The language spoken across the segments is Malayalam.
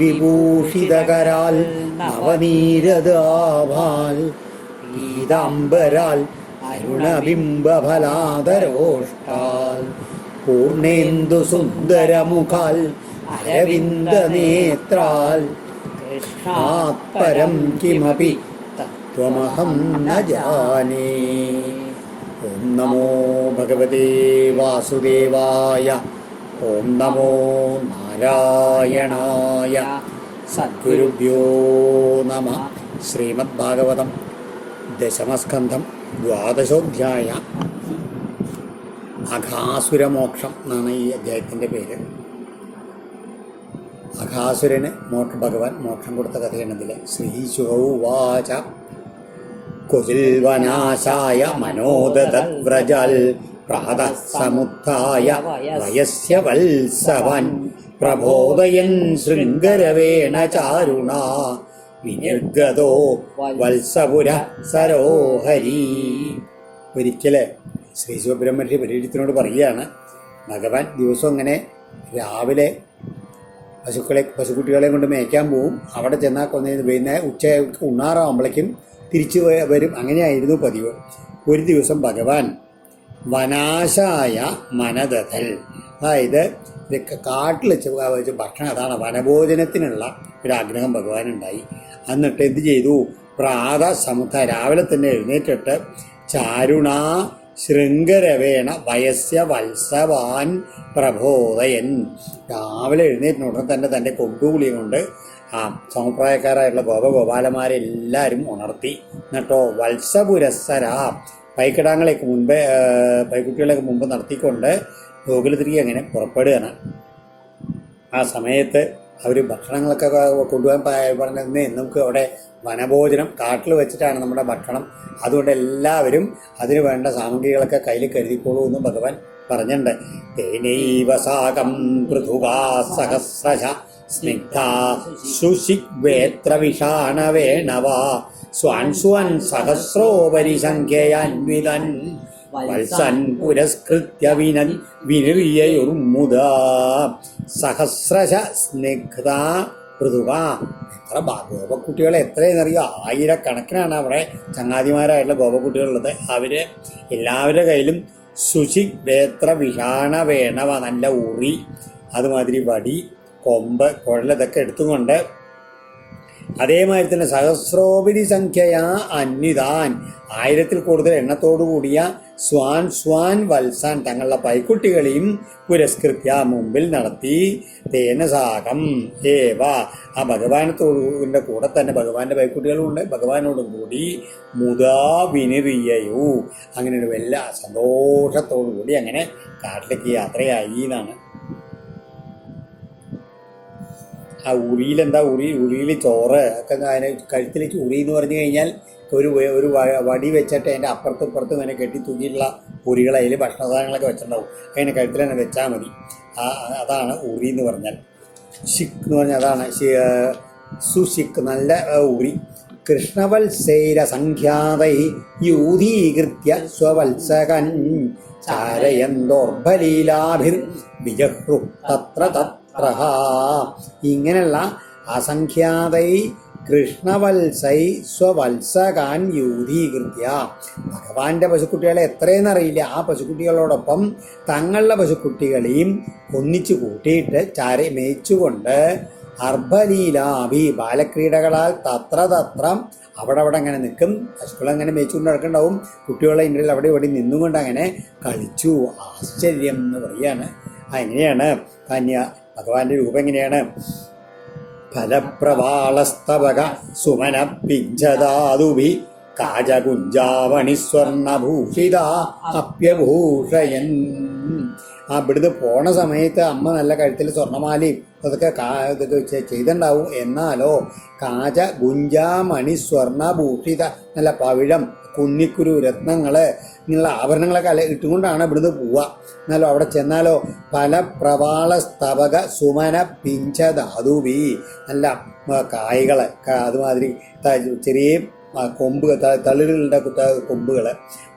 വിഭൂഷിതകരാൽ നവനീരദാഭാൽ പീതാംബരാൽ അരുണബിംബഫലാധരോഷ്ടാൽ പൂർണേന്ദു സുന്ദരമുഖാൽ അരവിന്ദ നേത്രാൽ കൃഷ്ണാത് പരം കിമപി തത്വമഹം ന ജാനേ. ഓം നമോ ഭഗവതേ വാസുദേവായ. ഓം നമോ നാരായണായ. സദ്ഗുരുഭ്യോ നമഃ. ശ്രീമദ് ഭാഗവതം ദശമസ്കന്ധം ദ്വാദശോധ്യായ. അഘാസുരമോക്ഷം എന്നാണ് ഈ അധ്യായത്തിൻ്റെ പേര്. അഘാസുരന് ഭഗവാൻ മോക്ഷം കൊടുത്ത കഥയാണ് ഇതിലെ. ശ്രീശുവാച കുജിൽവനാശായ മനോദതവ്രജൽ പ്രാതഃ സമുത്ഥായ വയസ്യ വത്സവൻ പ്രബോധയൻ ശൃംഗരവേണ ചാരുണ വിനിർഗതോ വത്സപുര സരോഹരി. ഒരിക്കല് ശ്രീ ശിവബ്രഹ്മർഷി പരീക്ഷത്തിനോട് പറയുകയാണ്, ഭഗവാൻ ദിവസം അങ്ങനെ രാവിലെ പശുക്കുട്ടികളെ കൊണ്ട് മേയ്ക്കാൻ പോവും. അവിടെ ചെന്നാൽ പിന്നെ ഉച്ച ഉണ്ണാറാവുമ്പോഴേക്കും തിരിച്ചു വരും. അങ്ങനെയായിരുന്നു പതിവ്. ഒരു ദിവസം ഭഗവാൻ വനാശായ മനദഥൽ, അതായത് കാട്ടിൽ വെച്ച് ഭക്ഷണം, അതാണ് വനഭോജനത്തിനുള്ള ഒരാഗ്രഹം ഭഗവാനുണ്ടായി. എന്നിട്ട് എന്ത് ചെയ്തു? പ്രാത സമുദ്ര, രാവിലെ തന്നെ എഴുന്നേറ്റിട്ട് ചാരുണ ശൃംഗരവേണ വയസ്യ വത്സവാൻ പ്രബോധയൻ, രാവിലെ എഴുന്നേറ്റിനുടനെ തന്നെ തൻ്റെ കൊണ്ടുകൂളിയും കൊണ്ട് ആ സമപ്രായക്കാരായിട്ടുള്ള ഗോപഗോപാലന്മാരെല്ലാവരും ഉണർത്തി. എന്നിട്ടോ വത്സപുരസ്സര, പൈക്കിടാങ്ങളേക്ക് മുൻപേ പൈക്കുട്ടികളേക്ക് മുമ്പ് നടത്തിക്കൊണ്ട് ഗോകുലത്തിലേക്ക് അങ്ങനെ പുറപ്പെടുകയാണ്. ആ സമയത്ത് അവർ ഭക്ഷണങ്ങളൊക്കെ കൊണ്ടുപോകാൻ പറഞ്ഞിരുന്നേ, നമുക്ക് അവിടെ വനഭോജനം കാട്ടിൽ വെച്ചിട്ടാണ് നമ്മുടെ ഭക്ഷണം, അതുകൊണ്ട് എല്ലാവരും അതിന് വേണ്ട സാമഗ്രികളൊക്കെ കയ്യിൽ കരുതിക്കോളൂ എന്ന് ഭഗവാൻ പറഞ്ഞിട്ടുണ്ട്. തേനൈവ സാകം പൃഥുവാ സഹസ്രശ സ്നിഗ്ധാ ശുശിക്വേത്ര വിഷാണവേണവാ സ്വാൻ സ്വാൻ സഹസ്രോപരി സംഖ്യയാൻവിതൻ വത്സൻ പുരസ്കൃത്യ വിനിർയയുർമുദാ സഹസ്രശ സ്നിഗ്ധ പൃഥുവ. എത്ര ഗോപക്കുട്ടികളെ എത്രയെന്നറിയോ? ആയിരക്കണക്കിനാണ് അവിടെ ചങ്ങാതിമാരായിട്ടുള്ള ഗോപക്കുട്ടികളുള്ളത്. അവര് എല്ലാവരുടെ കയ്യിലും ശുചി വേത്ര വിഷാണ വേണവ, നല്ല ഉറി, അതുമാതിരി വടി, കൊമ്പ്, കുഴലതൊക്കെ എടുത്തുകൊണ്ട് അതേമാതിരി തന്നെ സഹസ്രോപരി സംഖ്യയാ അന്വിതാൻ, 1000-ൽ കൂടുതൽ എണ്ണത്തോടു കൂടിയ സ്വാൻ സ്വാൻ വത്സാൻ, തങ്ങളുടെ പൈക്കുട്ടികളെയും പുരസ്കൃത്യ മുമ്പിൽ നടത്തി. തേനസാകം ഏവ, ആ ഭഗവാനത്തോടിൻ്റെ കൂടെ തന്നെ ഭഗവാന്റെ പൈക്കുട്ടികളും ഉണ്ട്, ഭഗവാനോടും കൂടി മുതാ വിനിറിയയു, അങ്ങനെ ഒരു വല്ല സന്തോഷത്തോടു കൂടി അങ്ങനെ കാട്ടിലേക്ക് യാത്രയായി എന്നാണ്. ആ ഉറിയിലെന്താ, ഉറിയിൽ ചോറ് ഒക്കെ അതിന് കഴുത്തിലേക്ക്. ഉറി എന്ന് പറഞ്ഞു കഴിഞ്ഞാൽ ഒരു വടി വെച്ചിട്ട് അതിൻ്റെ അപ്പുറത്തും ഇപ്പുറത്തും ഇങ്ങനെ കെട്ടി തൂക്കിയിട്ടുള്ള ഉറികൾ, അതിൽ ഭക്ഷണസാധനങ്ങളൊക്കെ വെച്ചിട്ടുണ്ടാവും. അതിനെ കഴുത്തിൽ തന്നെ വെച്ചാൽ മതി. അതാണ് ഉറി എന്ന് പറഞ്ഞാൽ. ഷിക്ക് എന്ന് പറഞ്ഞാൽ അതാണ് സുഷിക്ക്, നല്ല ഉറി. കൃഷ്ണവത്സൈര സംഖ്യാതൈ യൂതീകൃത്യ സ്വവത്സകൻ ചാരയന്തോർബലീലാഭിർ വിജഹ്രു തത്ര തത്ര. ഇങ്ങനെയുള്ള അസംഖ്യാതൈ കൃഷ്ണവത്സൈ സ്വവത്സകാൻ യൂതീകൃത്യ, ഭഗവാന്റെ പശുക്കുട്ടികളെ എത്രയെന്നറിയില്ല, ആ പശുക്കുട്ടികളോടൊപ്പം തങ്ങളുടെ പശുക്കുട്ടികളെയും ഒന്നിച്ചു കൂട്ടിയിട്ട് മേയിച്ചുകൊണ്ട് അർബലീലാഭി, ബാലക്രീഡകളാൽ തത്ര അവിടെ അങ്ങനെ നിൽക്കും. പശുക്കളങ്ങനെ മേയിച്ചുകൊണ്ട് നടക്കുന്നുണ്ടാവും. കുട്ടികളെ ഇടയിൽ അവിടെ ഇവിടെ നിന്നുകൊണ്ട് അങ്ങനെ കളിച്ചു. ആശ്ചര്യം എന്ന് പറയാണ്. എങ്ങനെയാണ് ഭഗവാന്റെ രൂപം എങ്ങനെയാണ്? ഫലപ്രവാളസ്തവക സുമന പിഞ്ചതാതുഭി കാജകുഞ്ചാവണിസ്വർണഭൂഷിത അപ്യഭൂഷയൻ. ഇവിടുന്ന് പോണ സമയത്ത് അമ്മ നല്ല കഴുത്തിൽ സ്വർണ്ണമാലയും അതൊക്കെ ചെയ്തിട്ടുണ്ടാവും. എന്നാലോ കാജ ഗുഞ്ചാമണി സ്വർണഭൂഷിത, നല്ല പവിഴം, കുന്നിക്കുരു, രത്നങ്ങള് ഇങ്ങനെയുള്ള ആഭരണങ്ങളൊക്കെ ഇട്ടുകൊണ്ടാണ് ഇവിടുന്ന് പോവുക. എന്നാലോ അവിടെ ചെന്നാലോ പല പ്രവാള സ്തവക സുമന പിഞ്ച ധാതുവി, നല്ല കായ്കള്, അതുമാതിരി ചെറിയ കൊമ്പ് തളിരുകളുടെ കൊമ്പുകൾ,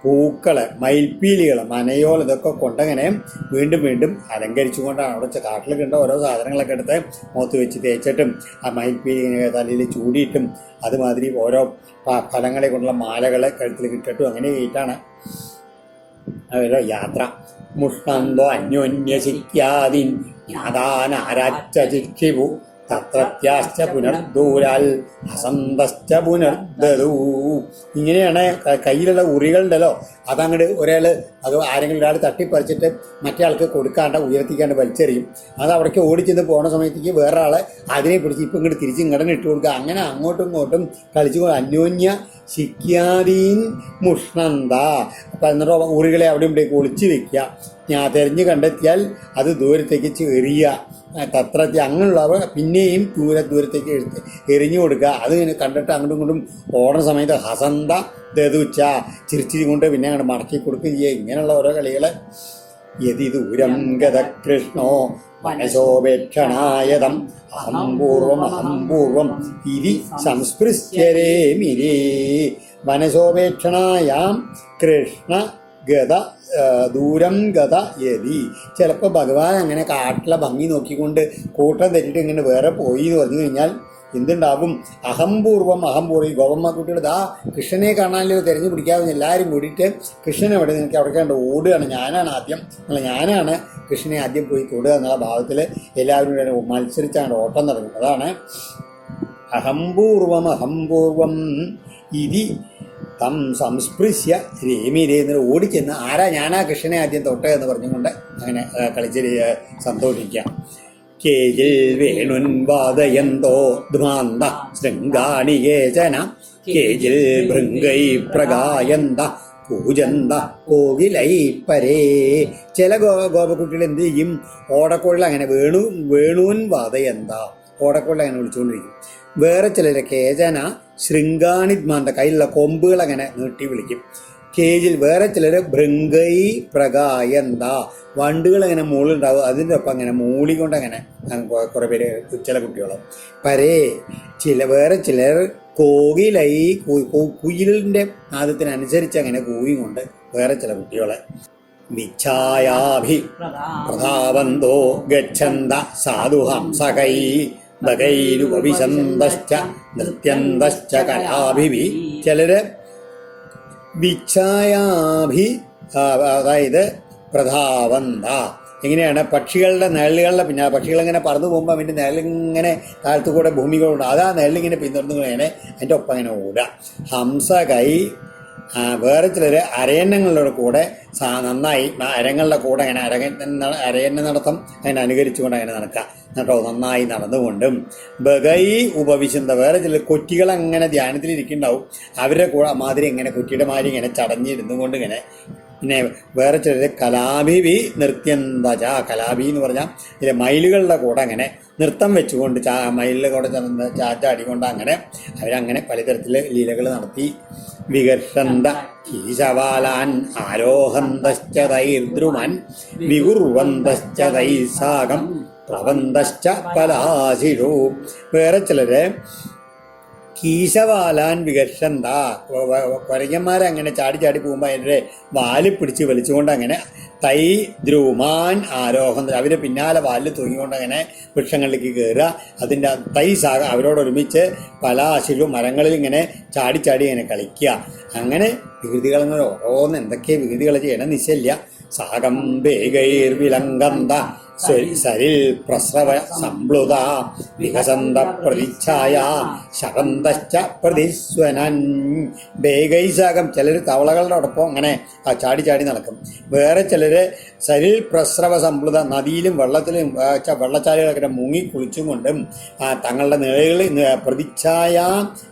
പൂക്കൾ, മയിൽപ്പീലികൾ, മനയോൽ ഇതൊക്കെ കൊണ്ടങ്ങനെ വീണ്ടും വീണ്ടും അലങ്കരിച്ചുകൊണ്ടാണ് അവിടെ കാട്ടിൽ കണ്ട ഓരോ സാധനങ്ങളൊക്കെ എടുത്ത് മുഖത്ത് വെച്ച് തേച്ചിട്ടും ആ മയിൽപ്പീലി തലയിൽ ചൂടിയിട്ടും അതുമാതിരി ഓരോ ഫലങ്ങളെ കൊണ്ടുള്ള മാലകൾ കഴുത്തിൽ കിട്ടിട്ടും അങ്ങനെ ആയിട്ടാണ് അവരുടെ യാത്ര. മുഷ്ണന്തോ അന്യോന്യശിക്യാദിൻ ജ്ഞാതാനാരാച്ചിക്ഷിപു തത്രത്യാശ്ച പുനർദൂരാൽ അസന്തശ്ച പുനർദൂ. ഇങ്ങനെയാണ് കയ്യിലുള്ള ഉറികളുണ്ടല്ലോ, അതങ്ങോട്ട് അത് ആരെങ്കിലും ഒരാൾ തട്ടിപ്പറിച്ചിട്ട് മറ്റേ ആൾക്ക് കൊടുക്കാണ്ട് ഉയർത്തിക്കാണ്ട് വലിച്ചെറിയും. അത് അവിടേക്ക് ഓടിച്ചെന്ന് പോണ സമയത്തേക്ക് വേറെ ആളെ അതിനെ പിടിച്ച് ഇപ്പം ഇങ്ങോട്ട് തിരിച്ച് ഇങ്ങോട്ട് ഇട്ട് കൊടുക്കുക. അങ്ങനെ അങ്ങോട്ടും ഇങ്ങോട്ടും കളിച്ചു അന്യോന്യ ശിക്യാദീൻ മുഷ്ണന്ത. അപ്പം എന്നിട്ട് ഉറികളെ അവിടെ ഇവിടേക്ക് ഒളിച്ചു വെക്കുക. ഞാൻ തിരഞ്ഞ് കണ്ടെത്തിയാൽ അത് ദൂരത്തേക്ക് എറിയുക. തത്രത്തി അങ്ങനെയുള്ളവ പിന്നെയും ദൂരത്തേക്ക് എറിഞ്ഞു കൊടുക്കുക. അത് കണ്ടിട്ട് അങ്ങോട്ടും ഇങ്ങോട്ടും ഓടുന്ന സമയത്ത് ഹസന്ത ദതുച്ച ചിരിച്ചിരി കൊണ്ട് പിന്നെ അങ്ങോട്ട് മടക്കി കൊടുക്കുകയും ചെയ്യുക. ഇങ്ങനെയുള്ള ഓരോ കളികൾ. യതി ദൂരം ഗത കൃഷ്ണോ മനശോപേക്ഷണായതം അഹംപൂർവം ഇതി സംസ്പൃശ്യരേ മിരേ. മനശോപേക്ഷണായാം കൃഷ്ണ ഗത ദൂരം ഗത യതി. ചിലപ്പോൾ ഭഗവാൻ അങ്ങനെ കാട്ടിലെ ഭംഗി നോക്കിക്കൊണ്ട് കൂട്ടം തെറ്റിട്ട് ഇങ്ങനെ വേറെ പോയി എന്ന് പറഞ്ഞു കഴിഞ്ഞാൽ എന്തുണ്ടാവും? അഹംപൂർവം ഈ ഗോപമ്മ കുട്ടികൾ ആ കൃഷ്ണനെ കാണാനല്ലോ തിരഞ്ഞു പിടിക്കാവുന്ന എല്ലാവരും കൂടിയിട്ട് കൃഷ്ണൻ എവിടെ നിനക്ക് അവിടെ കണ്ട് ഓടുകയാണ്. ഞാനാണ് കൃഷ്ണനെ ആദ്യം പോയി തൊടുക എന്നുള്ള ഭാവത്തിൽ എല്ലാവരും മത്സരിച്ചാണ് ഓട്ടം തുടങ്ങും. അതാണ് അഹംപൂർവം ഇതി തം സംസ്പൃശ്യ രേമിരേ എന്ന് ഓടിച്ചെന്ന് ഞാനാ കൃഷ്ണനെ ആദ്യം തൊട്ട എന്ന് പറഞ്ഞുകൊണ്ട് അങ്ങനെ കളിച്ച് സന്തോഷിക്കാം. കേജിൽ വേണുൻ വാദയന്തോ ധ്വാന്ത ശൃംഗാണി കേചന കേജിൽ ഭൃംഗൈ പ്രഗായന്ത പൂജന്ത കോകിലൈ പരേ. ചില ഗോപക്കുട്ടികൾ എന്ത് ചെയ്യും? ഓടക്കുഴൽ അങ്ങനെ വേണൂൻ വാദയന്ത ഓടക്കുഴൽ അങ്ങനെ വിളിച്ചുകൊണ്ടിരിക്കും. വേറെ ചിലർ കേജന ശൃംഗാണിദ്മാന്ത കയ്യിലുള്ള കൊമ്പുകൾ അങ്ങനെ നീട്ടി വിളിക്കും. കേജിൽ വേറെ ചിലർ ഭൃംഗൈ പ്രഗായന്ത വണ്ടുകൾ അങ്ങനെ മുകളിലുണ്ടാവും, അതിൻ്റെ ഒപ്പം അങ്ങനെ മൂളിക്കൊണ്ട് അങ്ങനെ കുറേ പേര് ചില കുട്ടികൾ. പരേ വേറെ ചിലർ കോകിലൈ കുയിലിൻ്റെ നാദത്തിനനുസരിച്ച് അങ്ങനെ കൂയും കൊണ്ട് വേറെ ചില കുട്ടികളെ. വിച്ഛായാഭി പ്രധാവന്തോ ഗച്ഛന്ത സാധുഹംസകൈ ബകൈരുപവിശന്തശ്ച നൃത്യന്തശ്ച കലാഭിഭി. ചിലര് വിച്ഛായാഭി അതായത് പ്രധാവന്ത എങ്ങനെയാണ് പക്ഷികളുടെ നിഴലുകളുടെ പിന്നെ പക്ഷികളിങ്ങനെ പറന്നു പോകുമ്പോൾ അതിൻ്റെ നിഴലിങ്ങനെ താഴത്തു ഭൂമികളുണ്ട്, അതാ നിഴലിങ്ങനെ പിന്തുടർന്നുകൊണ്ടിങ്ങനെ അതിൻ്റെ ഒപ്പം അങ്ങനെ ഓടുക. ഹംസകൈ വേറെ ചിലർ അരയന്നങ്ങളുടെ കൂടെ നന്നായി അരങ്ങളുടെ കൂടെ അങ്ങനെ അരയന്ന നടത്തം അങ്ങനെ അനുകരിച്ചുകൊണ്ട് അങ്ങനെ നടക്കുക കേട്ടോ, നന്നായി നടന്നുകൊണ്ടും. ബകൈ ഉപവിശന്ത വേറെ ചിലർ കൊറ്റികളങ്ങനെ ധ്യാനത്തിലിരിക്കുന്നുണ്ടാവും, അവരുടെ കൂടെ മാതിരി ഇങ്ങനെ കൊറ്റിയുടെ മാതിരി ഇങ്ങനെ ചടഞ്ഞിരുന്നു കൊണ്ട് ഇങ്ങനെ. പിന്നെ വേറെ ചിലർ കലാഭിവി നൃത്യന്തജ. കലാഭി എന്ന് പറഞ്ഞാൽ ഇതിലെ മയിലുകളുടെ കൂടെ അങ്ങനെ നൃത്തം വെച്ചുകൊണ്ട് മയിലിൻ്റെ കൂടെ ചാറ്റാടിക്കൊണ്ട് അങ്ങനെ അവരങ്ങനെ പലതരത്തിലെ ലീലകൾ നടത്തി. വികർഷന്ത കീശവാലാൻ ആരോഹന്തശ്ച തൈർദ്രുമൻ വികുർവന്തശ്ച തൈസാകം പ്രബന്ധശ്ച പലാശിഷു. വേറെ ചിലര് കീശവാലാൻ വികർഷന്ത കുരങ്ങന്മാരങ്ങനെ ചാടി പോകുമ്പോൾ അതിൻ്റെ വാല് പിടിച്ച് വലിച്ചുകൊണ്ട് അങ്ങനെ തൈ ദ്രുമാൻ ആരോഹം അവരെ പിന്നാലെ വാലിൽ തൂങ്ങിക്കൊണ്ട് അങ്ങനെ വൃക്ഷങ്ങളിലേക്ക് കയറുക. അതിൻ്റെ തൈ സാഗ അവരോടൊരുമിച്ച് പലാശിലും മരങ്ങളിൽ ഇങ്ങനെ ചാടി ഇങ്ങനെ കളിക്കുക. അങ്ങനെ വികൃതികളിങ്ങനെ ഓരോന്ന് എന്തൊക്കെ വികൃതികൾ ചെയ്യണം നിശ്ചയില്ല. സാകം വേഗൈർവിലങ്കന്ത സരിൽ പ്രസ്രവ സംപ്ലുത വികസന്ത പ്രതിച്ഛായ ശകന്തശ്ച പ്രതിസ്വനൻ. വേഗൈസാകം ചിലർ തവളകളോടൊപ്പം അങ്ങനെ ചാടി നടക്കും. വേറെ ചിലർ സരിൽ പ്രസ്രവ സംപ്ലുത നദിയിലും വെള്ളത്തിലും വെള്ളച്ചാലുകളൊക്കെ മുങ്ങി കുളിച്ചും കൊണ്ടും തങ്ങളുടെ നിഴലുകൾ പ്രതിച്ഛായ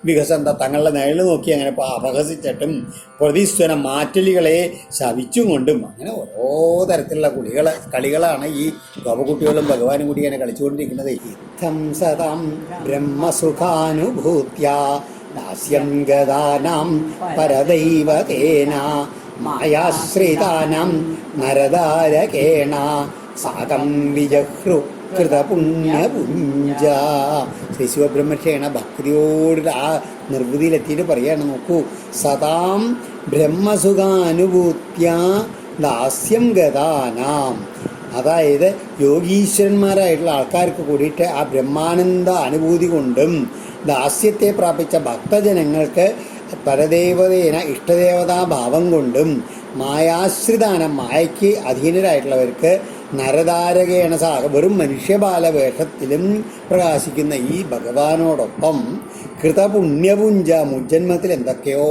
വികസന്ത തങ്ങളുടെ നിഴൽ നോക്കി അങ്ങനെ അപഹസിച്ചിട്ടും പ്രതിസ്വനം മാറ്റലികളെ ശവിച്ചും കൊണ്ടും അങ്ങനെ ഓരോ തരത്തിലുള്ള കളികളാണ് ഈ ഗോപകുട്ടികളും ഭഗവാനും കൂടി ഇങ്ങനെ കളിച്ചുകൊണ്ടിരിക്കുന്നത്. ഇത്തം സദാം ബ്രഹ്മസുഖാനുഭൂത്യ ദാസ്യം ഗതാനാം പരദൈവതേന മായാശ്രിതാനാം നരദാരകേണ സാകം വിജഹ്രു കൃതപുണ്യപുഞ്ച. ശ്രീ ശിവബ്രഹ്മർഷിയാണ് ഭക്തിയോട് ആ നിർവൃതിയിലെത്തിയിട്ട് പറയാണ്, നോക്കൂ, സദാം ബ്രഹ്മസുഖാനുഭൂത്യ ദാസ്യം ഗതാനാം. അതായത് യോഗീശ്വരന്മാരായിട്ടുള്ള ആൾക്കാർക്ക് കൂടിയിട്ട് ആ ബ്രഹ്മാനന്ദ അനുഭൂതി കൊണ്ടും ദാസ്യത്തെ പ്രാപിച്ച ഭക്തജനങ്ങൾക്ക് പരദേവതേന ഇഷ്ടദേവതാഭാവം കൊണ്ടും മായാശ്രിതാന മായയ്ക്ക് അധീനരായിട്ടുള്ളവർക്ക് നരതാരകേണ വെറും മനുഷ്യബാല വേഷത്തിലും പ്രകാശിക്കുന്ന ഈ ഭഗവാനോടൊപ്പം കൃതപുണ്യപുഞ്ച മുജ്ജന്മത്തിൽ എന്തൊക്കെയോ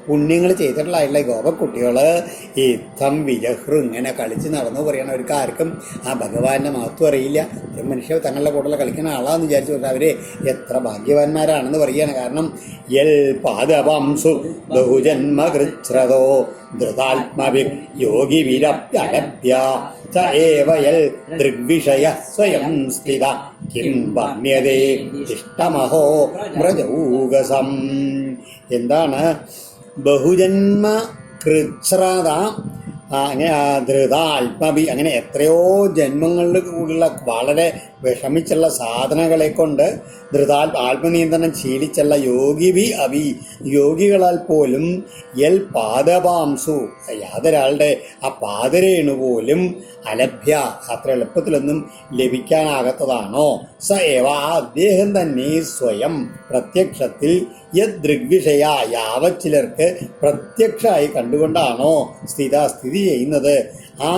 പുണ്യങ്ങൾ ചെയ്തിട്ടുള്ള ഗോപക്കുട്ടികൾ യുദ്ധം വിജഹ്റു ഇങ്ങനെ കളിച്ച് നടന്നു പറയണവർക്ക് ആർക്കും ആ ഭഗവാന്റെ മഹത്വം അറിയില്ല. ഒരു മനുഷ്യ തങ്ങളുടെ കൂടെ കളിക്കുന്ന ആളാന്ന് വിചാരിച്ചു കൊണ്ട് അവർ എത്ര ഭാഗ്യവാന്മാരാണെന്ന് പറയുകയാണ്. കാരണം യൽ പാദവംസു ബഹുജന്മകൃച്ഛ്രതോ ധൃതാത്മവി യോഗി വിരപ്യലഭ്യ സ ഏവ യൽ ദൃഗ്വിഷയ സ്വയം സ്ഥിത കിം വന്യതേ ഇഷ്ടമഹോ വ്രജൗകസം. എന്താണ് ബഹുജന്മ കൃച്ഛ്രത, അങ്ങനെ ധൃതാത്മഭി, അങ്ങനെ എത്രയോ ജന്മങ്ങളിൽ കൂടുള്ള വളരെ വിഷമിച്ചുള്ള സാധനകളെ കൊണ്ട് ആത്മനിയന്ത്രണം ശീലിച്ചുള്ള യോഗികളാൽ പോലും യൽ പാദപാംസു, യാതൊരാളുടെ ആ പാദരേണു പോലും അലഭ്യ, അത്ര എളുപ്പത്തിലൊന്നും ലഭിക്കാനാകാത്തതാണോ? സ ഏവ, അദ്ദേഹം തന്നെ സ്വയം പ്രത്യക്ഷത്തിൽ യദൃഗ്വിഷയ, യാവത് ചിലർക്ക് പ്രത്യക്ഷമായി കണ്ടുകൊണ്ടാണോ സ്ഥിതി ചെയ്യുന്നത് ആ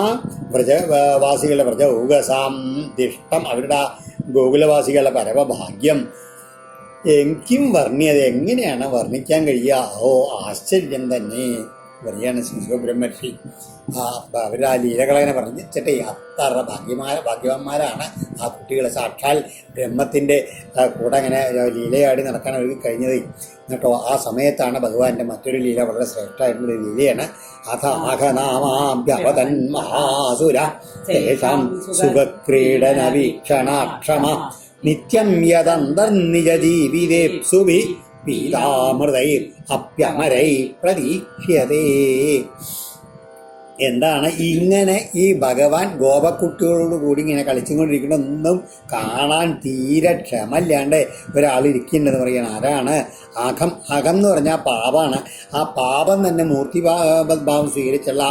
വ്രജവാസികളുടെ വ്രജൗകസാം ദിഷ്ടം, അവരുടെ ഗോകുലവാസികളുടെ പരമഭാഗ്യം എങ്കിലും വർണ്ണിയത് എങ്ങനെയാണ് വർണ്ണിക്കാൻ കഴിയുക? ഓ ആശ്ചര്യം തന്നെ പറയാണ് ശ്രീ ശിവബ്രഹ്മർഷി. അവരുടെ ആ ലീലകളങ്ങനെ പറഞ്ഞിട്ടേ അത്ര ഭാഗ്യവാന്മാരാണ് ആ കുട്ടികൾ. സാക്ഷാൽ ബ്രഹ്മത്തിൻ്റെ കൂടെ അങ്ങനെ ലീലയാടി നടക്കാൻ അവർക്ക് കഴിഞ്ഞത്. എന്നിട്ടോ ആ സമയത്താണ് ഭഗവാന്റെ മറ്റൊരു ലീല, വളരെ ശ്രേഷ്ഠമായിട്ടുള്ള ലീലയാണ്. അഥ ആഘനാമാഭ്യപതൻ മഹാസുര തേഷാം സുഖക്രീഡന വീക്ഷണാക്ഷമ നിത്യം യദന്തർനിജ ജീവിതേപ്സുഭി പീതാമൃതൈ അപ്യമരൈ പ്രതീക്ഷ്യതേ. എന്താണ് ഇങ്ങനെ ഈ ഭഗവാൻ ഗോപക്കുട്ടികളോട് കൂടി ഇങ്ങനെ കളിച്ചുകൊണ്ടിരിക്കണൊന്നും കാണാൻ തീരെ ക്ഷമല്ലാണ്ട് ഒരാളിരിക്കുന്നുണ്ടെന്ന് പറയണം. ആരാണ്? അകം എന്ന് പറഞ്ഞാൽ പാപാണ്. ആ പാപം തന്നെ മൂർത്തിഭാവം സ്വീകരിച്ചുള്ള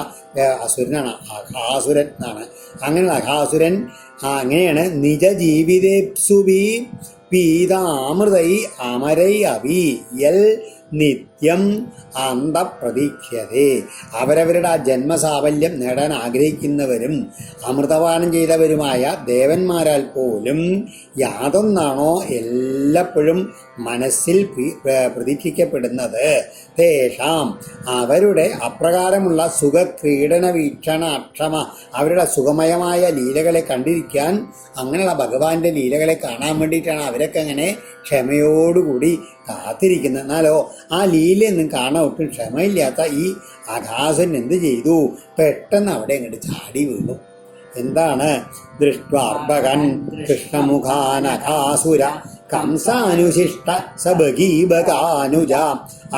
അസുരനാണ്, അഘാസുരൻ എന്നാണ്. അങ്ങനെയുള്ള അഘാസുരൻ അങ്ങനെയാണ്. നിജ ജീവിതേപ്സുഭി പീതാമൃതൈ അമരൈ അഭി യൽ നിത്യം അന്തപ്രതീക്ഷ്യതേ. അവരവരുടെ ആ ജന്മസാഫല്യം നേടാൻ ആഗ്രഹിക്കുന്നവരും അമൃതപാനം ചെയ്തവരുമായ ദേവന്മാരാൽ പോലും യാതൊന്നാണോ എല്ലപ്പോഴും മനസ്സിൽ പ്രതീക്ഷിക്കപ്പെടുന്നത് തേഷാം, അവരുടെ അപ്രകാരമുള്ള സുഖക്രീഡന വീക്ഷണ അക്ഷമ, അവരുടെ സുഖമയമായ ലീലകളെ കണ്ടിരിക്കാൻ, അങ്ങനെയുള്ള ഭഗവാന്റെ ലീലകളെ കാണാൻ വേണ്ടിയിട്ടാണ് അവരൊക്കെ അങ്ങനെ ക്ഷമയോടുകൂടി കാത്തിരിക്കുന്നത്. എന്നാലോ ആ ലീലയൊന്നും കാണാൻ ഒട്ടും ക്ഷമയില്ലാത്ത ഈ അഘാസൻ എന്ത് ചെയ്തു? പെട്ടെന്ന് അവിടെ അങ്ങോട്ട് ചാടി വീണു. എന്താണ്? ദൃഷ്ട്വാർഭകൻ കൃഷ്ണമുഖാനഘാസുര കംസാനുശിഷ്ട സഭഗീബകാനുജ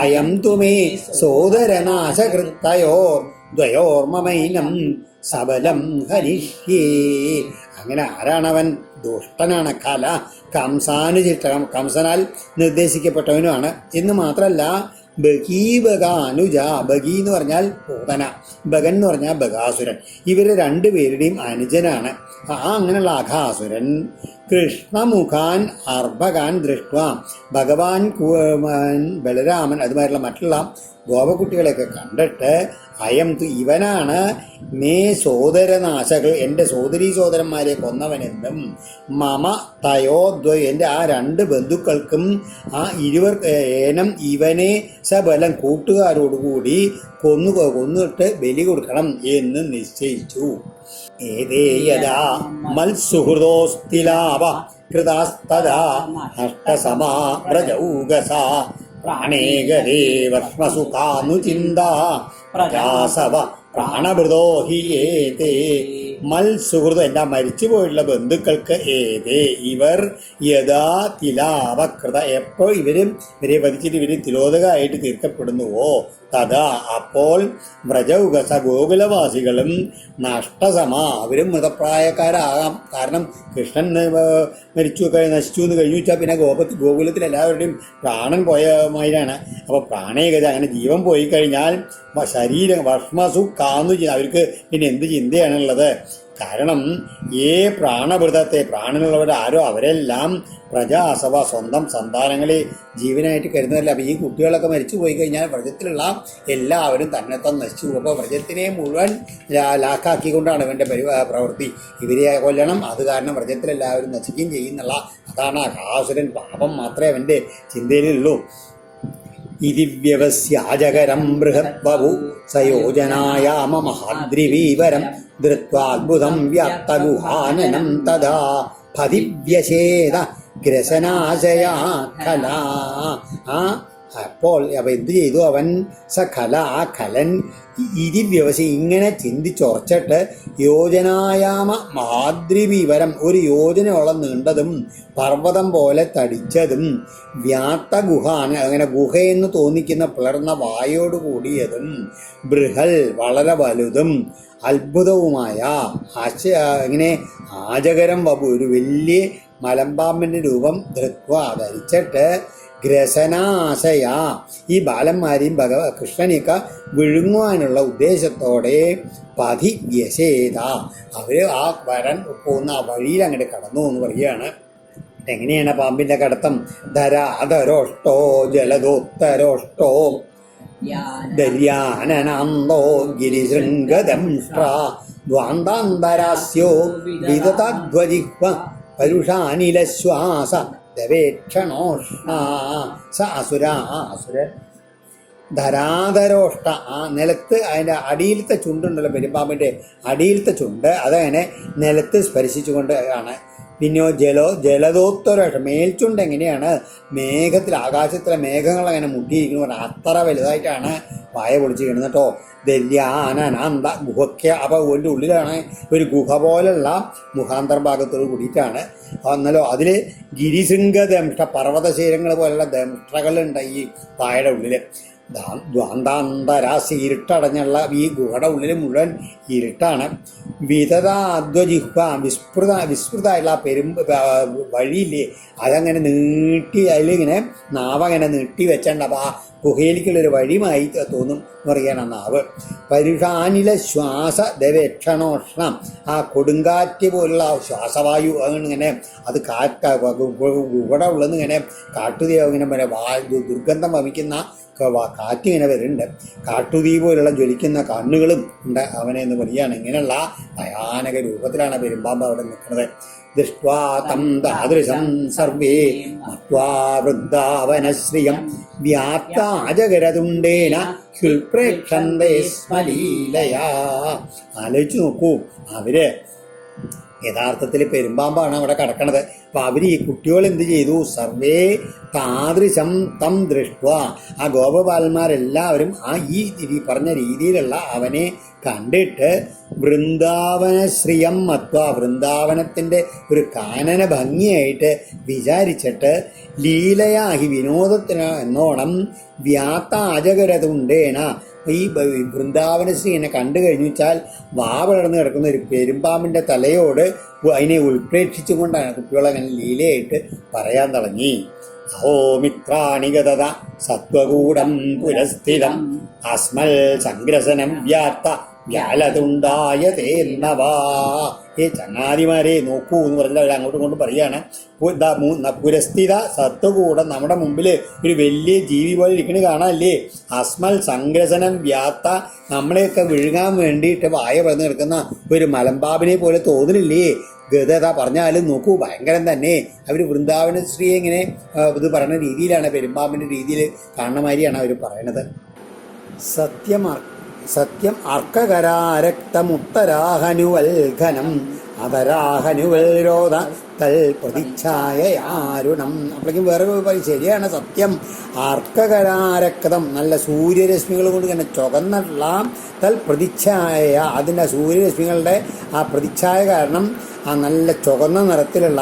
അയം തുമേ സോദരനാശകൃത്തയോർ ദ്വയോർമമൈനം സബലം ഹരിഷ്യേ. അങ്ങനെ ആരാണവൻ? ദുഷ്ടനാണ്. കംസാനുശിഷ്ടം, കംസനാൽ നിർദ്ദേശിക്കപ്പെട്ടവനുമാണ് എന്ന് മാത്രമല്ല ബഗീബകാനുജ, ബഗി എന്ന് പറഞ്ഞാൽ പൂതന, ബഗൻ എന്ന് പറഞ്ഞാൽ ബഗാസുരൻ. ഇവര് രണ്ടുപേരുടെയും അനുജനാണ്. അങ്ങനെയുള്ള അഘാസുരൻ കൃഷ്ണമുഖാൻ അർഭകാൻ ദൃഷ്ട, ഭഗവാൻ ബലരാമൻ അതുമായിട്ടുള്ള മറ്റുള്ള ഗോപക്കുട്ടികളെയൊക്കെ കണ്ടിട്ട് അയം ഇവനാണ് മേ സോദരനാശകൾ, എൻ്റെ സോദരന്മാരെ കൊന്നവനെന്നും മമ തയോദ്വയ, എൻ്റെ ആ രണ്ട് ബന്ധുക്കൾക്കും ആ ഏനം ഇവനെ സബലം കൂട്ടുകാരോടുകൂടി കൊന്നിട്ട് ബലി കൊടുക്കണം എന്ന് നിശ്ചയിച്ചു. ഏതേയതാ മത്സുഹൃദോസ്തിലാവ കൃതാസ്തദാ നഷ്ടസമാ വ്രജൗകസ പ്രാണേകദേവസ്മസുഖാനുചിന്ത പ്രജാസവ പ്രാണഭൃതോ ഹി ഏതേ മൽ സുഹൃത് എൻ്റെ മരിച്ചു പോയിട്ടുള്ള ബന്ധുക്കൾക്ക് ഏതേ ഇവർ യഥാ തിലാവകൃത എപ്പോൾ ഇവരെ വധിച്ചിട്ട് ഇവർ തിലോദകമായിട്ട് തീർക്കപ്പെടുന്നുവോ തഥാ അപ്പോൾ വ്രജൗകസ ഗോകുലവാസികളും നഷ്ടസമ അവരും മൃതപ്രായക്കാരാകാം. കാരണം കൃഷ്ണൻ നശിച്ചു എന്ന് കഴിഞ്ഞു വെച്ചാൽ പിന്നെ ഗോകുലത്തിൽ എല്ലാവരുടെയും പ്രാണൻ പോയ മാതിരിയാണ്. അപ്പോൾ പ്രാണേകത അങ്ങനെ ജീവൻ പോയി കഴിഞ്ഞാൽ ശരീരം ഭസ്മസു കാന്നു അവർക്ക് പിന്നെ എന്ത് ചിന്തയാണുള്ളത്? കാരണം പ്രാണഭൃതത്തെ പ്രാണനുള്ളവർ ആരോ അവരെല്ലാം പ്രജാ അഥവാ സ്വന്തം സന്താനങ്ങളെ ജീവനായിട്ട് കരുതുന്നതല്ല. അപ്പോൾ ഈ കുട്ടികളൊക്കെ മരിച്ചു പോയി കഴിഞ്ഞാൽ വ്രജത്തിലുള്ള എല്ലാവരും തന്നെത്താൻ നശിച്ചു പോകും. അപ്പോൾ വ്രജത്തിനെ മുഴുവൻ ലാക്കാക്കിക്കൊണ്ടാണ് ഇവൻ്റെ പ്രവൃത്തി. ഇവരെ കൊല്ലണം, അത് കാരണം വ്രജത്തിലെല്ലാവരും നശിക്കുകയും ചെയ്യുന്നുള്ള അതാണ് ആകാസുരൻ. പാപം മാത്രമേ അവൻ്റെ ചിന്തയിലുള്ളൂ. ഇതി വ്യവസ്യാജകരം ബൃഹദ്ബഹു സയോജനായാമ മഹാദ്രിവീവരം ധൃത്വാത്ഭുതം വ്യാപ്തഗുഹാനനം തഥാ പതിവ്യശേത ഗ്രസനാശയാ കലാ. അപ്പോൾ എന്ത് ചെയ്തു അവൻ? ആ കലൻ ഇതിവ്യവസി ഇങ്ങനെ ചിന്തിച്ചുറച്ചിട്ട് യോജനായാമ മാതൃവിവരം ഒരു യോജനയോളം നീണ്ടതും പർവ്വതം പോലെ തടിച്ചതും വ്യാത്ത ഗുഹാണ് അങ്ങനെ ഗുഹയെന്ന് തോന്നിക്കുന്ന പിളർന്ന വായോട് കൂടിയതും ബൃഹൽ വളരെ വലുതും അത്ഭുതവുമായ ഇങ്ങനെ ആജകരം വപു ഒരു വലിയ മലമ്പാമ്പിൻ്റെ രൂപം ധൃത്വ ധരിച്ചിട്ട് ഗ്രസനാശയ ഈ ബാലന്മാരെയും കൃഷ്ണനെയൊക്കെ വിഴുങ്ങുവാനുള്ള ഉദ്ദേശത്തോടെ പതിവ്യശേത അവർ ആ വരൻ പോകുന്ന ആ വഴിയിൽ അങ്ങോട്ട് കടന്നു എന്ന് പറയുകയാണ്. എങ്ങനെയാണ് പാമ്പിൻ്റെ കടത്തം? ധരാധരോഷ്ടോ ജലദോത്തരോഷ്ടോ ദര്യാനനന്ദോ ഗിരിശൃംഗദംഷ്ട്ര ദ്വാന്താന്തരാസ്യോ വിദതധ്വജിഹ്വ പരുഷാനിലശ്വാസ ദവേക്ഷണോഷ്ണ സ അസുരൻ ധരാധരോഷ്ട ആ നിലത്ത് അതിൻ്റെ അടിയിലത്തെ ചുണ്ടുണ്ടല്ലോ, പെരുമ്പാമ്പിൻ്റെ അടിയിലത്തെ ചുണ്ട് അതങ്ങനെ നിലത്ത് സ്പർശിച്ചുകൊണ്ട് ആണ്. പിന്നെയോ ജലദോത്തരോഷ്ടം മേൽച്ചുണ്ട് എങ്ങനെയാണ് മേഘത്തിൽ ആകാശത്തിലെ മേഘങ്ങൾ അങ്ങനെ മുട്ടിയിരിക്കുന്നു പറഞ്ഞാൽ അത്ര വലുതായിട്ടാണ് വായ പൊളിച്ച് കിടന്നിട്ടോ. ദല്യാനന്ദ ഗുഹയ്ക്ക അപ്പോൾ അതിൻ്റെ ഉള്ളിലാണ് ഒരു ഗുഹ പോലുള്ള മുഖാന്തർഭാഗത്തോട് കൂടിയിട്ടാണ്. എന്നാലോ അതിൽ ഗിരിശൃംഗദംഷ്ട്ര പർവ്വതശീലങ്ങൾ പോലുള്ള ദംഷ്ട്രകളുണ്ട് ഈ വായയുടെ ഉള്ളിൽ. ദ്വാന്താന്തരാശി ഇരുട്ടടഞ്ഞുള്ള ഈ ഗുഹയുടെ ഉള്ളിൽ മുഴുവൻ ഇരുട്ടാണ്. വിതതാദ്വജിഹ്വ വിസ്മൃതമായിട്ടുള്ള വഴിയില്ലേ അതങ്ങനെ നീട്ടി അതിലിങ്ങനെ നാവങ്ങനെ നീട്ടി വെച്ചിട്ടുണ്ട്. അപ്പോൾ ആ ഗുഹയിലേക്കുള്ളൊരു വഴിയുമായി തോന്നും എന്ന് പറയുകയാണ് നാവ്. പരുഷാനില ശ്വാസ ദവേക്ഷണോഷ്ണം ആ കൊടുങ്കാറ്റ് പോലുള്ള ശ്വാസവായു അങ്ങനെ അത് ഗുഹയുടെ ഉള്ളതെന്ന് ഇങ്ങനെ കാട്ടുതീവ് ഇങ്ങനെ ദുർഗന്ധം വമിക്കുന്ന കാറ്റിങ്ങനെ വരുന്നുണ്ട്. കാട്ടുതീ പോലുള്ള ജ്വലിക്കുന്ന കണ്ണുകളും ഉണ്ട് അവനെ എന്ന് പറയുകയാണ്. ഇങ്ങനെയുള്ള ഭയാനക രൂപത്തിലാണ് പെരുമ്പാമ്പ് അവിടെ നിൽക്കുന്നത്. ദൃഷ്ട്വാ തം താദൃശം സർവേ മത്വാ വൃന്ദാവനശ്രിയം വ്യാപ്താജകരതുണ്ടേന ഹ്യുൽപ്രേക്ഷന്തേ സ്മലീലയാ. ആലോചിച്ച് നോക്കൂ, അവര് യഥാർത്ഥത്തിൽ പെരുമ്പാമ്പാണ് അവിടെ കിടക്കണത്. അപ്പം അവർ ഈ കുട്ടികൾ എന്ത് ചെയ്തു? സർവേ താദൃശം തം ദൃഷ്ട്വ ആ ഗോപബാലന്മാരെല്ലാവരും ആ ഈ പറഞ്ഞ രീതിയിലുള്ള അവനെ കണ്ടിട്ട് വൃന്ദാവനശ്രിയം മത്വ വൃന്ദാവനത്തിൻ്റെ ഒരു കാനന ഭംഗിയായിട്ട് വിചാരിച്ചിട്ട് ലീലയാഹി വിനോദത്തിന് എന്നോണം വ്യാത്ത അജകരതുണ്ടേന ഈ വൃന്ദാവനശ്രീ എന്നെ കണ്ടു കഴിഞ്ഞു വെച്ചാൽ വളർന്ന് കിടക്കുന്ന ഒരു പെരുമ്പാമ്പിൻ്റെ തലയോട് അതിനെ ഉൾപ്രേക്ഷിച്ചുകൊണ്ടാണ് കുട്ടികളങ്ങനെ ലീലയായിട്ട് പറയാൻ തുടങ്ങി. അഹോ മിത്രാണിഗത സത്വകൂടം പുരസ്ഥിതം അസ്മൽ സംഗ്രസനം വ്യാത്ത വ്യാലതുണ്ടായ തേർന്നവാ. ചങ്ങാതിമാരെ നോക്കൂ എന്ന് പറഞ്ഞാൽ അവർ അങ്ങോട്ടും ഇങ്ങോട്ടും പറയാണ്. പുരസ്ഥിത സത്വകൂടം നമ്മുടെ മുമ്പിൽ ഒരു വലിയ ജീവി പോലെ ഇരിക്കണ കാണാനല്ലേ. അസ്മൽ സംഗ്രസനം വ്യാത്ത നമ്മളെയൊക്കെ വിഴുങ്ങാൻ വേണ്ടിയിട്ട് വായ പറഞ്ഞ് കിടക്കുന്ന ഒരു മലമ്പാമ്പിനെ പോലെ തോന്നുന്നില്ലേ? ഗതത പറഞ്ഞാലും നോക്കൂ ഭയങ്കരം തന്നെ. അവർ വൃന്ദാവനശ്രീയെ ഇങ്ങനെ ഇത് പറയുന്ന രീതിയിലാണ്, പെരുമ്പാമ്പിൻ്റെ രീതിയിൽ കാണുന്ന മാതിരിയാണ് അവർ പറയണത്. സത്യം അർക്കകരാരക്തമുത്തരാഹനുവൽഘനം അതരാഹനുവൽരോധ തൽ പ്രതിച്ഛായയാരുണം. അപ്പോഴേക്കും വേറെ പറയും, ശരിയാണ്, സത്യം. അർക്കകരാരക്തം, നല്ല സൂര്യരശ്മികൾ കൊണ്ട് തന്നെ ചുവന്നിട്ടുള്ള തൽ പ്രതിച്ഛായ, അതിൻ്റെ സൂര്യരശ്മികളുടെ ആ പ്രതിച്ഛായ കാരണം ആ നല്ല ചുവന്ന നിറത്തിലുള്ള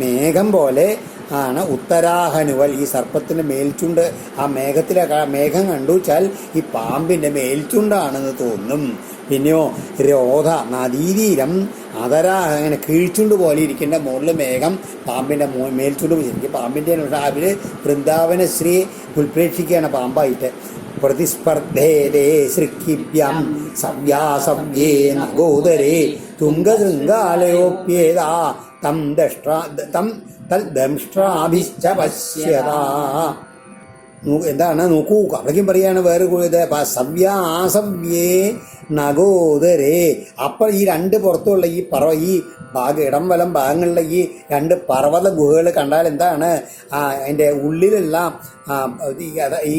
മേഘം പോലെ ആണ് ഉത്തരാഹനുവൽ, ഈ സർപ്പത്തിൻ്റെ മേൽച്ചുണ്ട്. ആ മേഘം കണ്ടു വെച്ചാൽ ഈ പാമ്പിൻ്റെ മേൽച്ചുണ്ടാണെന്ന് തോന്നും. പിന്നെയോ രോധ, നദീതീരം അതരാഹ, അങ്ങനെ കീഴ്ച്ചുണ്ട് പോലെ ഇരിക്കേണ്ട മുകളിൽ മേഘം, പാമ്പിൻ്റെ മേൽച്ചുണ്ട്. ശരിക്കും പാമ്പിൻ്റെ അവർ വൃന്ദാവനശ്രീ ഉൽപ്രേക്ഷിക്കുകയാണ് പാമ്പായിട്ട്. പ്രതിസ്പർദ്ധേതേ സൃക്കിഭ്യം സവ്യാസവ്യേ നഗോദരേ തുംഗശൃംഗാലയോപ്യേതാ തം ദംഷ്ട്രാഭിശ്ച പശ്യതാ. എന്താണ് നോക്കൂ, അവിടേക്കും പറയാണ് വേറെ സവ്യാസവ്യേ നഗോദരേ. അപ്പോൾ ഈ രണ്ട് പുറത്തുള്ള ഈ ഇടം വലം ഭാഗങ്ങളിലെ ഈ രണ്ട് പർവ്വത ഗുഹകൾ കണ്ടാൽ എന്താണ്, അതിൻ്റെ ഉള്ളിലുള്ള ഈ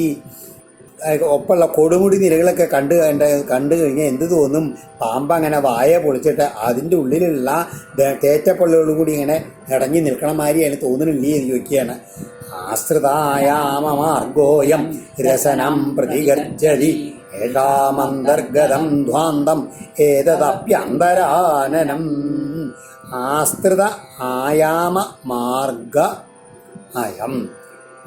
ഒപ്പമുള്ള കൊടുമുടി നിരകളൊക്കെ കണ്ടു കഴിഞ്ഞാൽ എന്ത് തോന്നും, പാമ്പ് അങ്ങനെ വായ പൊളിച്ചിട്ട് അതിൻ്റെ ഉള്ളിലുള്ള തേറ്റപ്പള്ളിയോടുകൂടി ഇങ്ങനെ ഇടങ്ങി നിൽക്കണ മാതിരി അതിന് തോന്നുന്നില്ലേ എന്ന് ചോദിക്കുകയാണ്. ആശ്രിതായാമമാർഗോയം രസനം പ്രതിഗർജതി ഏഷാമന്തർഗതം ധ്വാന്തം ഏതദപ്യന്തരാനനം. ആശ്രിത ആയാമ മാർഗ അയം,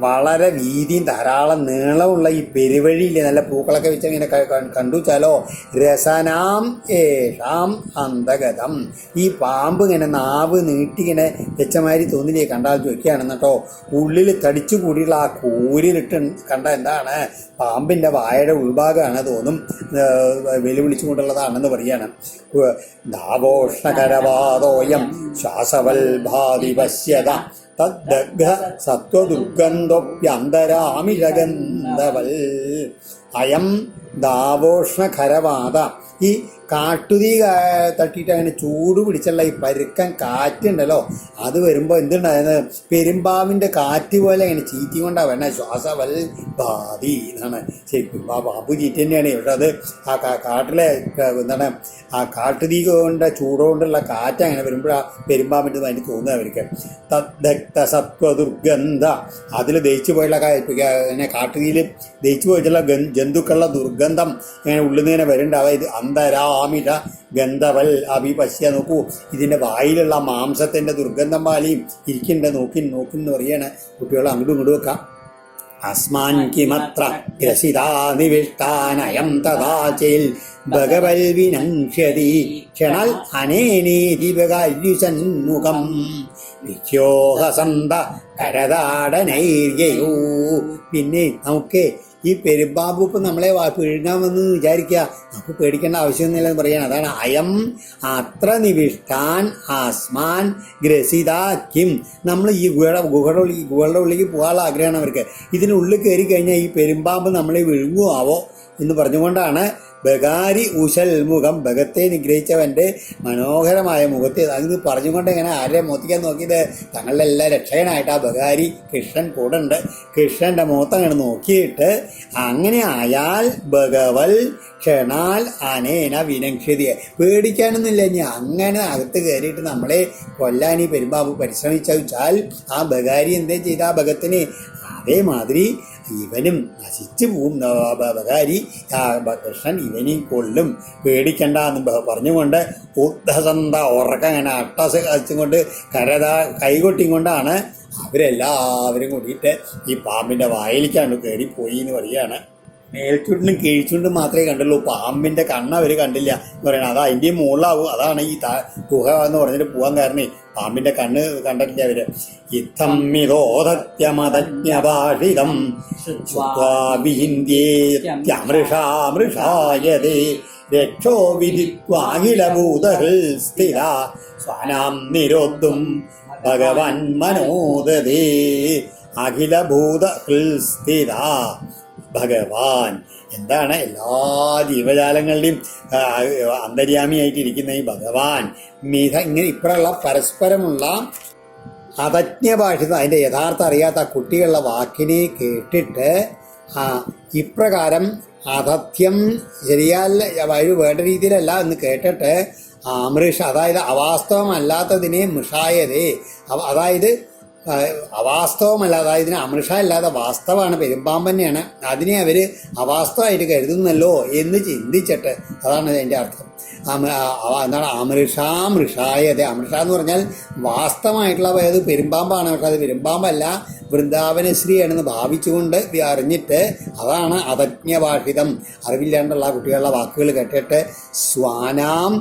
വളരെ വീതിയും ധാരാളം നീളമുള്ള ഈ പെരുവഴിയില്ലേ, നല്ല പൂക്കളൊക്കെ വെച്ച് ഇങ്ങനെ കണ്ടുവച്ചാലോ. രസനാം ഏഷാം അന്തഗതം, ഈ പാമ്പ് ഇങ്ങനെ നാവ് നീട്ടിങ്ങനെ വെച്ചമാതിരി തോന്നില്ലേ കണ്ടാൽ ചോദിക്കുകയാണെന്ന് കേട്ടോ. ഉള്ളിൽ തടിച്ചു കൂടിയുള്ള ആ കൂരിലിട്ട് കണ്ട എന്താണ്, പാമ്പിൻ്റെ വായയുടെ ഉൾഭാഗമാണ് തോന്നും, വെല്ലുവിളിച്ചുകൊണ്ടുള്ളതാണെന്ന് പറയാണ്. ദാവോഷ്ണകരവാദോയം ശ്വാസവൽഭാതി പശ്യത തദ്ദഗ്ധ സത്വദുർഗന്ധോപ്യന്തരാമിരഗന്ധവൽ. അയം ദാവോഷ്ണഖരവാദ, ഈ കാട്ടുതീ തട്ടിയിട്ട് അങ്ങനെ ചൂട് പിടിച്ചുള്ള ഈ പരുക്കൻ കാറ്റുണ്ടല്ലോ, അത് വരുമ്പോൾ എന്തുണ്ടായത്, പെരുമ്പാവിൻ്റെ കാറ്റ് പോലെ അങ്ങനെ ചീറ്റി കൊണ്ടാണ് വേണ. ശ്വാസവൽ ബാധി എന്നാണ് ശരിക്കും. ആ പാമ്പ് ചീറ്റി തന്നെയാണ് ഇവിടെ. അത് ആ കാട്ടിലെ എന്താണ് ആ കാട്ടുതീ കൊണ്ട് ചൂടുകൊണ്ടുള്ള കാറ്റ് അങ്ങനെ വരുമ്പോഴാണ് പെരുമ്പാമ്പിൻ്റെ അതിന് തോന്നുക അവർക്ക്. തദ്ദഗ്ധ സത്വദുർഗന്ധ, അതിൽ ദഹിച്ചു പോയുള്ള ഇങ്ങനെ കാട്ടുതീയിൽ ദഹിച്ചു പോയിട്ടുള്ള ജന്തുക്കളുടെ ദുർഗന്ധം ഇങ്ങനെ ഉള്ളിൽ നിന്ന് ഇങ്ങനെ വരുന്നുണ്ടാവുക. ഇത് അന്തരാമിര ഗന്ധവൽ അഭിപശ്യ, നോക്കൂ ഇതിൻ്റെ വായിലുള്ള മാംസത്തിൻ്റെ ദുർഗന്ധം പാലിയും ഇരിക്കുന്നുണ്ട്, നോക്കിന്ന് പറയാണ്. കുട്ടികൾ അങ്ങോട്ടും ഇങ്ങോട്ടും വെക്കാം. അസ്മാൻ കിമത്ര ഗ്രസിതാനിവിഷ്ടാനയം തഥാചേൽ ഭഗവൽ വിനങ്ഷ്യതി ക്ഷണൽ അനേനീതി ബകാര്യുസന്മുഖം വിച്യോഹസന്ത കരതാടനൈര്യയോ. പിന്നെ നമുക്ക് ഈ പെരുമ്പാമ്പ് ഇപ്പം നമ്മളെ പിഴുങ്ങാമെന്ന് വിചാരിക്കുക, നമുക്ക് പേടിക്കേണ്ട ആവശ്യമൊന്നുമില്ലെന്ന് പറയാണ്. അതാണ് അയം അത്ര നിവിഷ്ടാൻ ആസ്മാൻ ഗ്രസിതാക്കിം. നമ്മൾ ഈ ഗുഹയുടെ ഉള്ളിലേക്ക് പോകാനുള്ള ആഗ്രഹമാണ് അവർക്ക്. ഇതിനുള്ളിൽ കയറി കഴിഞ്ഞാൽ ഈ പെരുമ്പാമ്പ് നമ്മളെ വിഴുങ്ങുമാവോ എന്ന് പറഞ്ഞുകൊണ്ടാണ് ബകാരി ഉശൽ മുഖം, ഭഗത്തെ നിഗ്രഹിച്ചവൻ്റെ മനോഹരമായ മുഖത്തെ അത് പറഞ്ഞുകൊണ്ട് ഇങ്ങനെ ആരെ മോത്തിക്കാൻ നോക്കിയത്, തങ്ങളുടെ എല്ലാം രക്ഷകനായിട്ട് ആ ബകാരി കൃഷ്ണൻ കൂടെ ഉണ്ട്. കൃഷ്ണൻ്റെ മുഖത്തങ്ങനെ നോക്കിയിട്ട് അങ്ങനെ ആയാൽ ഭഗവൽ ക്ഷണാൽ അനേന വിനക്ഷ്യതിയെ, പേടിക്കാനൊന്നുമില്ല. ഇനി അങ്ങനെ അകത്ത് കയറിയിട്ട് നമ്മളെ കൊല്ലാൻ ഈ പെരുമ്പാമ്പ് പരിശ്രമിച്ചാൽ ആ ബകാരി എന്തേ ചെയ്ത ആ ഭഗത്തിന് അതേമാതിരി ഇവനും നശിച്ചു പോവും. ബകാരി കൃഷ്ണൻ ഇവനെയും കൊല്ലും, പേടിക്കണ്ട എന്ന് പറഞ്ഞുകൊണ്ട് ഉദ്ധസന്ത ഉറക്കം അങ്ങനെ അട്ടസ് കളിച്ചുകൊണ്ട് കൈകൊട്ടിയും കൊണ്ടാണ് അവരെല്ലാവരും കൂടിയിട്ട് ഈ പാമ്പിൻ്റെ വായിലേക്കാണ്ട് കയറിപ്പോയി എന്ന് പറയുകയാണ്. മേൽച്ചുണ്ടും കീഴ്ച്ചുണ്ടും മാത്രമേ കണ്ടുള്ളൂ, പാമ്പിൻ്റെ കണ്ണ് അവർ കണ്ടില്ല എന്ന് പറയുന്നത്. അത് അതിൻ്റെയും മുകളിലാവും. അതാണ് ഈ ഗുഹ എന്ന് പറഞ്ഞിട്ട് പോകാൻ കാരണം. പാമ്പിൻ്റെ കണ്ണ് കണ്ടിട്ടില്ല അവർ. ഇത്തം മിതോധത്യമതജ്ഞഭാഷിതം ശ്രുത്വാഭിഹിന്ദ്യേത്യമൃഷാമൃഷായതേ രക്ഷോ വിധിത്വാഖിലഭൂതഹൃൽ സ്ഥിര സ്വാനാം നിരോദ്ധും ഭഗവാൻ മനോദതേ. അഖിലഭൂതഹൃൽ സ്ഥിര ഭഗവാൻ എന്താണ്, എല്ലാ ജീവജാലങ്ങളുടെയും അന്തര്യാമിയായിട്ടിരിക്കുന്ന ഈ ഭഗവാൻ ഇങ്ങനെ ഇപ്പോഴുള്ള പരസ്പരമുള്ള അതജ്ഞഭാഷിതം, അതിൻ്റെ യഥാർത്ഥം അറിയാത്ത കുട്ടികളുടെ വാക്കിനെ കേട്ടിട്ട് ഇപ്രകാരം അതഥ്യം ശരിയല്ല, വേണ്ട രീതിയിലല്ല എന്ന് കേട്ടിട്ട് ആമൃഷ, അതായത് അവാസ്തവമല്ലാത്തതിനെ മൃഷായതേ, അതായത് അവാസ്തവമല്ല, അതായത് ഇതിന് അമൃഷ അല്ലാതെ വാസ്തവമാണ്, പെരുമ്പാമ്പ് തന്നെയാണ്, അതിനെ അവർ അവാസ്തവമായിട്ട് കരുതുന്നല്ലോ എന്ന് ചിന്തിച്ചിട്ട്, അതാണ് അതിൻ്റെ അർത്ഥം. എന്താണ് മൃഷായത. അമൃഷ എന്ന് പറഞ്ഞാൽ വാസ്തവമായിട്ടുള്ള അത് പെരുമ്പാമ്പാണ്, പക്ഷെ അത് പെരുമ്പാമ്പല്ല, വൃന്ദാവനശ്രീയാണെന്ന് ഭാവിച്ചുകൊണ്ട് അറിഞ്ഞിട്ട്, അതാണ് അതജ്ഞഭാഷിതം, അറിവില്ലാണ്ടുള്ള കുട്ടികളുടെ വാക്കുകൾ കേട്ടിട്ട് സ്വാനാം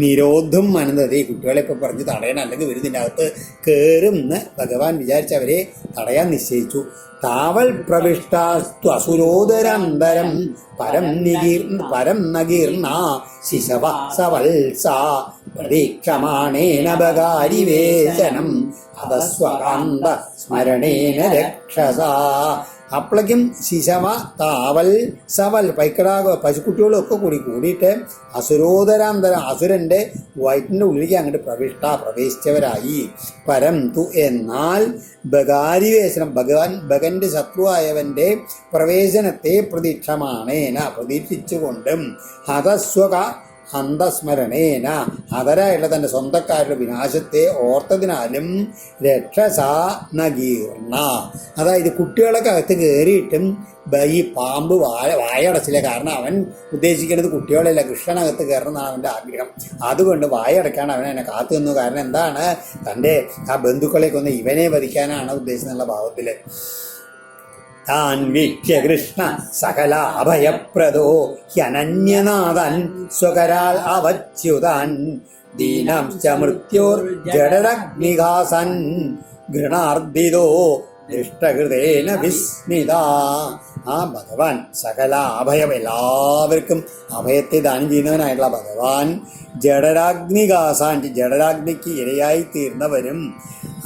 നിരോധം മനന്തതി, കുട്ടികളെ ഇപ്പോൾ പറഞ്ഞ് തടയണം, അല്ലെങ്കിൽ വരുന്നതിൻ്റെ അകത്ത് കയറുമെന്ന് ഭഗവാൻ വിചാരിച്ച് അവരെ തടയാൻ നിശ്ചയിച്ചു. താവൽ പ്രവിഷ്ടാസ്തു അസുരോദരാന്തരം പരം നഗീർണ ശിശവ സവത്സ പ്രതീക്ഷമാണേന ബകാരിവേശനം അധസ്വകാന്ത സ്മരണേന രക്ഷസ. അപ്പോഴേക്കും ശിശവ താവൽ സവൽ പശുക്കുട്ടികളും ഒക്കെ കൂടിയിട്ട് അസുരോദരാന്തരം, അസുരൻ്റെ വയറ്റിൻ്റെ ഉള്ളിലേക്ക് അങ്ങോട്ട് പ്രവേശിച്ചവരായി. പരന്തു എന്നാൽ ബകാരിവേശനം, ഭഗന്റെ ശത്രുവായവൻ്റെ പ്രവേശനത്തെ പ്രതീക്ഷിച്ചുകൊണ്ടും ഹതസ്വക ഹന്തസ്മരണേന, അതരായുള്ള തൻ്റെ സ്വന്തക്കാരുടെ വിനാശത്തെ ഓർത്തതിനാലും രക്ഷസാ നഗീർണ, അതായത് കുട്ടികളൊക്കെ അകത്ത് കയറിയിട്ടും ഈ പാമ്പ് വായടച്ചില്ല. കാരണം അവൻ ഉദ്ദേശിക്കുന്നത് കുട്ടികളല്ല, കൃഷ്ണനകത്ത് കയറണമെന്നാണ് അവൻ്റെ ആഗ്രഹം. അതുകൊണ്ട് വായടയ്ക്കാണ് അവൻ എന്നെ കാത്തു നിന്നു. കാരണം എന്താണ്, തൻ്റെ ആ ബന്ധുക്കളെ കൊന്ന് ഇവനെ വധിക്കാനാണ് ഉദ്ദേശിച്ചുള്ള ഭാവത്തിൽ. താൻ വീക്ഷ്യ കൃഷ്ണ സകല അഭയപ്രദോ ഹ്യനന്യനാഥൻ സ്വകരാൽ അവച്യുതാൻ ദീനാംശ മൃത്യോർ ജഡരഗ്നിഘാസൻ ഗൃണാർദ്ദിതോ ദൃഷ്ടഹൃദേന വിസ്മിത. ആ ഭഗവാൻ സകല അഭയം, എല്ലാവർക്കും അഭയത്തെ ദാനം ചെയ്യുന്നവനായിട്ടുള്ള ഭഗവാൻ ജഡരാഗ്നിഘാസാൻ, ജഡരാഗ്നിക്ക് ഇരയായി തീർന്നവരും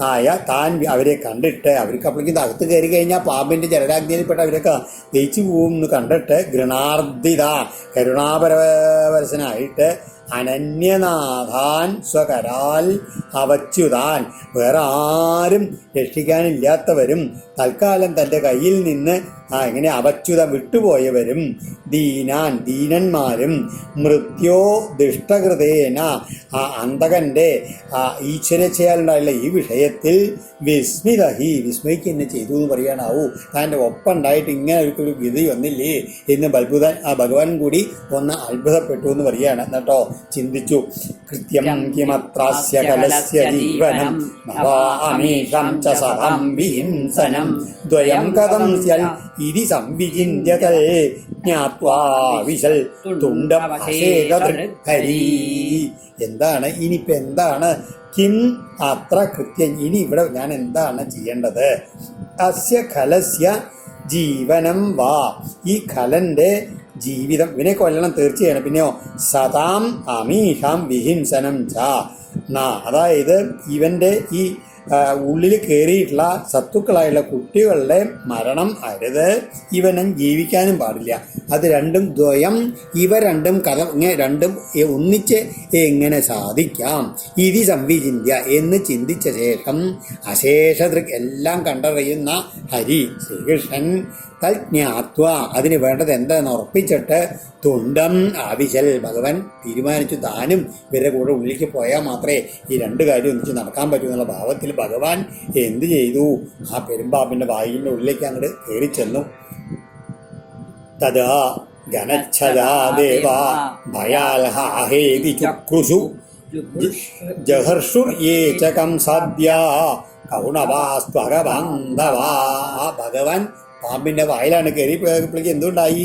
ആയ താൻ അവരെ കണ്ടിട്ട്, അവർക്ക് അപ്പോഴേക്കും അകത്ത് കയറി കഴിഞ്ഞാൽ പാമ്പിൻ്റെ ജലരാഗ്നിയിൽപ്പെട്ട അവരൊക്കെ ജയിച്ചു പോകും എന്ന് കണ്ടിട്ട് ഗൃണാർദ്ദിത, കരുണാപരവശനായിട്ട് അനന്യനാഥാൻ സ്വകരാൽ അവച്യുതാൻ, വേറെ ആരും രക്ഷിക്കാനില്ലാത്തവരും തൽക്കാലം തൻ്റെ കയ്യിൽ നിന്ന് ഇങ്ങനെ അവച്യുതം വിട്ടുപോയവരും ദീനന്മാരും മൃത്യോ ദുഷ്ടകൃതേന, അന്തകൻ്റെ ഈശ്വരച്ചയാലുണ്ടായുള്ള ഈ വിഷയത്തിൽ വിസ്മിക്കുക തന്നെ ചെയ്തു എന്ന് പറയാനാവൂ. താൻ്റെ ഒപ്പം ഉണ്ടായിട്ട് ഇങ്ങനെ ഒരു വിധി വന്നില്ലേ എന്ന് ഭഗവാൻ കൂടി ഒന്ന് അത്ഭുതപ്പെട്ടു എന്ന് പറയുകയാണ്. എന്നിട്ടോ ചിന്തിച്ചു, കൃത്യം കിമത്രാസ്യ കലസ്യ ജീവനം നവാമീഷം ച സഹം വിഹിംസനം ദ്വയം കഥം സ്യൽ ഇതി സംവിചിന്യതൽ ജ്ഞാത്വാ വിശൽ തുണ്ടം ഹരി. എന്താണ് ഇനിയിപ്പോൾ, എന്താണ് കിം അത്ര കൃത്യം, ഇനി ഇവിടെ ഞാൻ എന്താണ് ചെയ്യേണ്ടത്? അസ്യ ഖലസ്യ ജീവനം വാ, ഈ ഖലൻ്റെ ജീവിതം, ഇവനെ കൊല്ലണം തീർച്ചയാണ്. പിന്നെയോ സതാം അമീഷാം വിഹിംസനം ച, അതായത് ഇവൻ്റെ ഈ ഉള്ളിൽ കയറിയിട്ടുള്ള സത്തുക്കളായുള്ള കുട്ടികളുടെ മരണം അരുത്, ഇവനും ജീവിക്കാനും പാടില്ല. അത് രണ്ടും ദ്വയം, ഇവ രണ്ടും രണ്ടും ഒന്നിച്ച് എങ്ങനെ സാധിക്കാം? ഇതി സംവിചിന്യ എന്ന് ചിന്തിച്ച ശേഷം അശേഷദൃക് എല്ലാം കണ്ടറിയുന്ന ഹരി ശ്രീകൃഷ്ണൻ തജ്ഞാത്വ അതിന് വേണ്ടത് എന്താണെന്ന് ഉറപ്പിച്ചിട്ട് തുണ്ടം ആവിശൽ, ഭഗവാൻ തീരുമാനിച്ചു താനും ഇവരുടെ കൂടെ ഉള്ളിലേക്ക് പോയാൽ മാത്രമേ ഈ രണ്ട് കാര്യം ഒന്നിച്ച് നടക്കാൻ പറ്റൂ എന്നുള്ള ഭാവത്തിൽ ഭഗവാൻ എന്ത് ചെയ്തു? ആ പെരുമ്പാമ്പിൻ്റെ വായിൻ്റെ ഉള്ളിലേക്ക് അങ്ങോട്ട് കയറി ചെന്നു. തഥാ ഗനച്ഛദാ ദേവാ ഭയാൽ ഹാഹേതി ചക്രുഷു ജഹർഷുർ യേ ച കംസാദ്യാ കൗണവാസ്ത്വരബന്ധവാ. ഭഗവാൻ പാമ്പിൻ്റെ വായിലാണ് കയറിപ്പോയപ്പോഴേക്ക് എന്തുകൊണ്ടായി?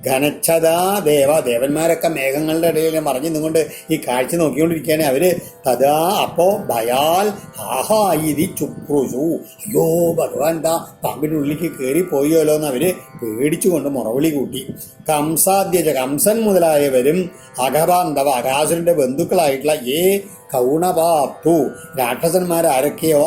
ഘനച്ഛതാ ദേവന്മാരൊക്കെ മേഘങ്ങളുടെ ഇടയിൽ മറിഞ്ഞു നിന്നുകൊണ്ട് ഈ കാഴ്ച നോക്കിക്കൊണ്ടിരിക്കുകയാണ് അവർ. തഥാ അപ്പോൾ ഭയാൽ ഹാഹായി ചുക്രുഷു, അയ്യോ ഭഗവാൻ എന്താ പാമ്പിൻ്റെ ഉള്ളിലേക്ക് കയറിപ്പോയല്ലോ എന്ന് അവർ പേടിച്ചുകൊണ്ട് മുറവിളി കൂട്ടി. കംസാദ്യജ, കംസൻ മുതലായവരും അഘബാന്ധവ, അരാസുരൻ്റെ ബന്ധുക്കളായിട്ടുള്ള കൗണപാത്തു, രാക്ഷസന്മാരാരൊക്കെയോ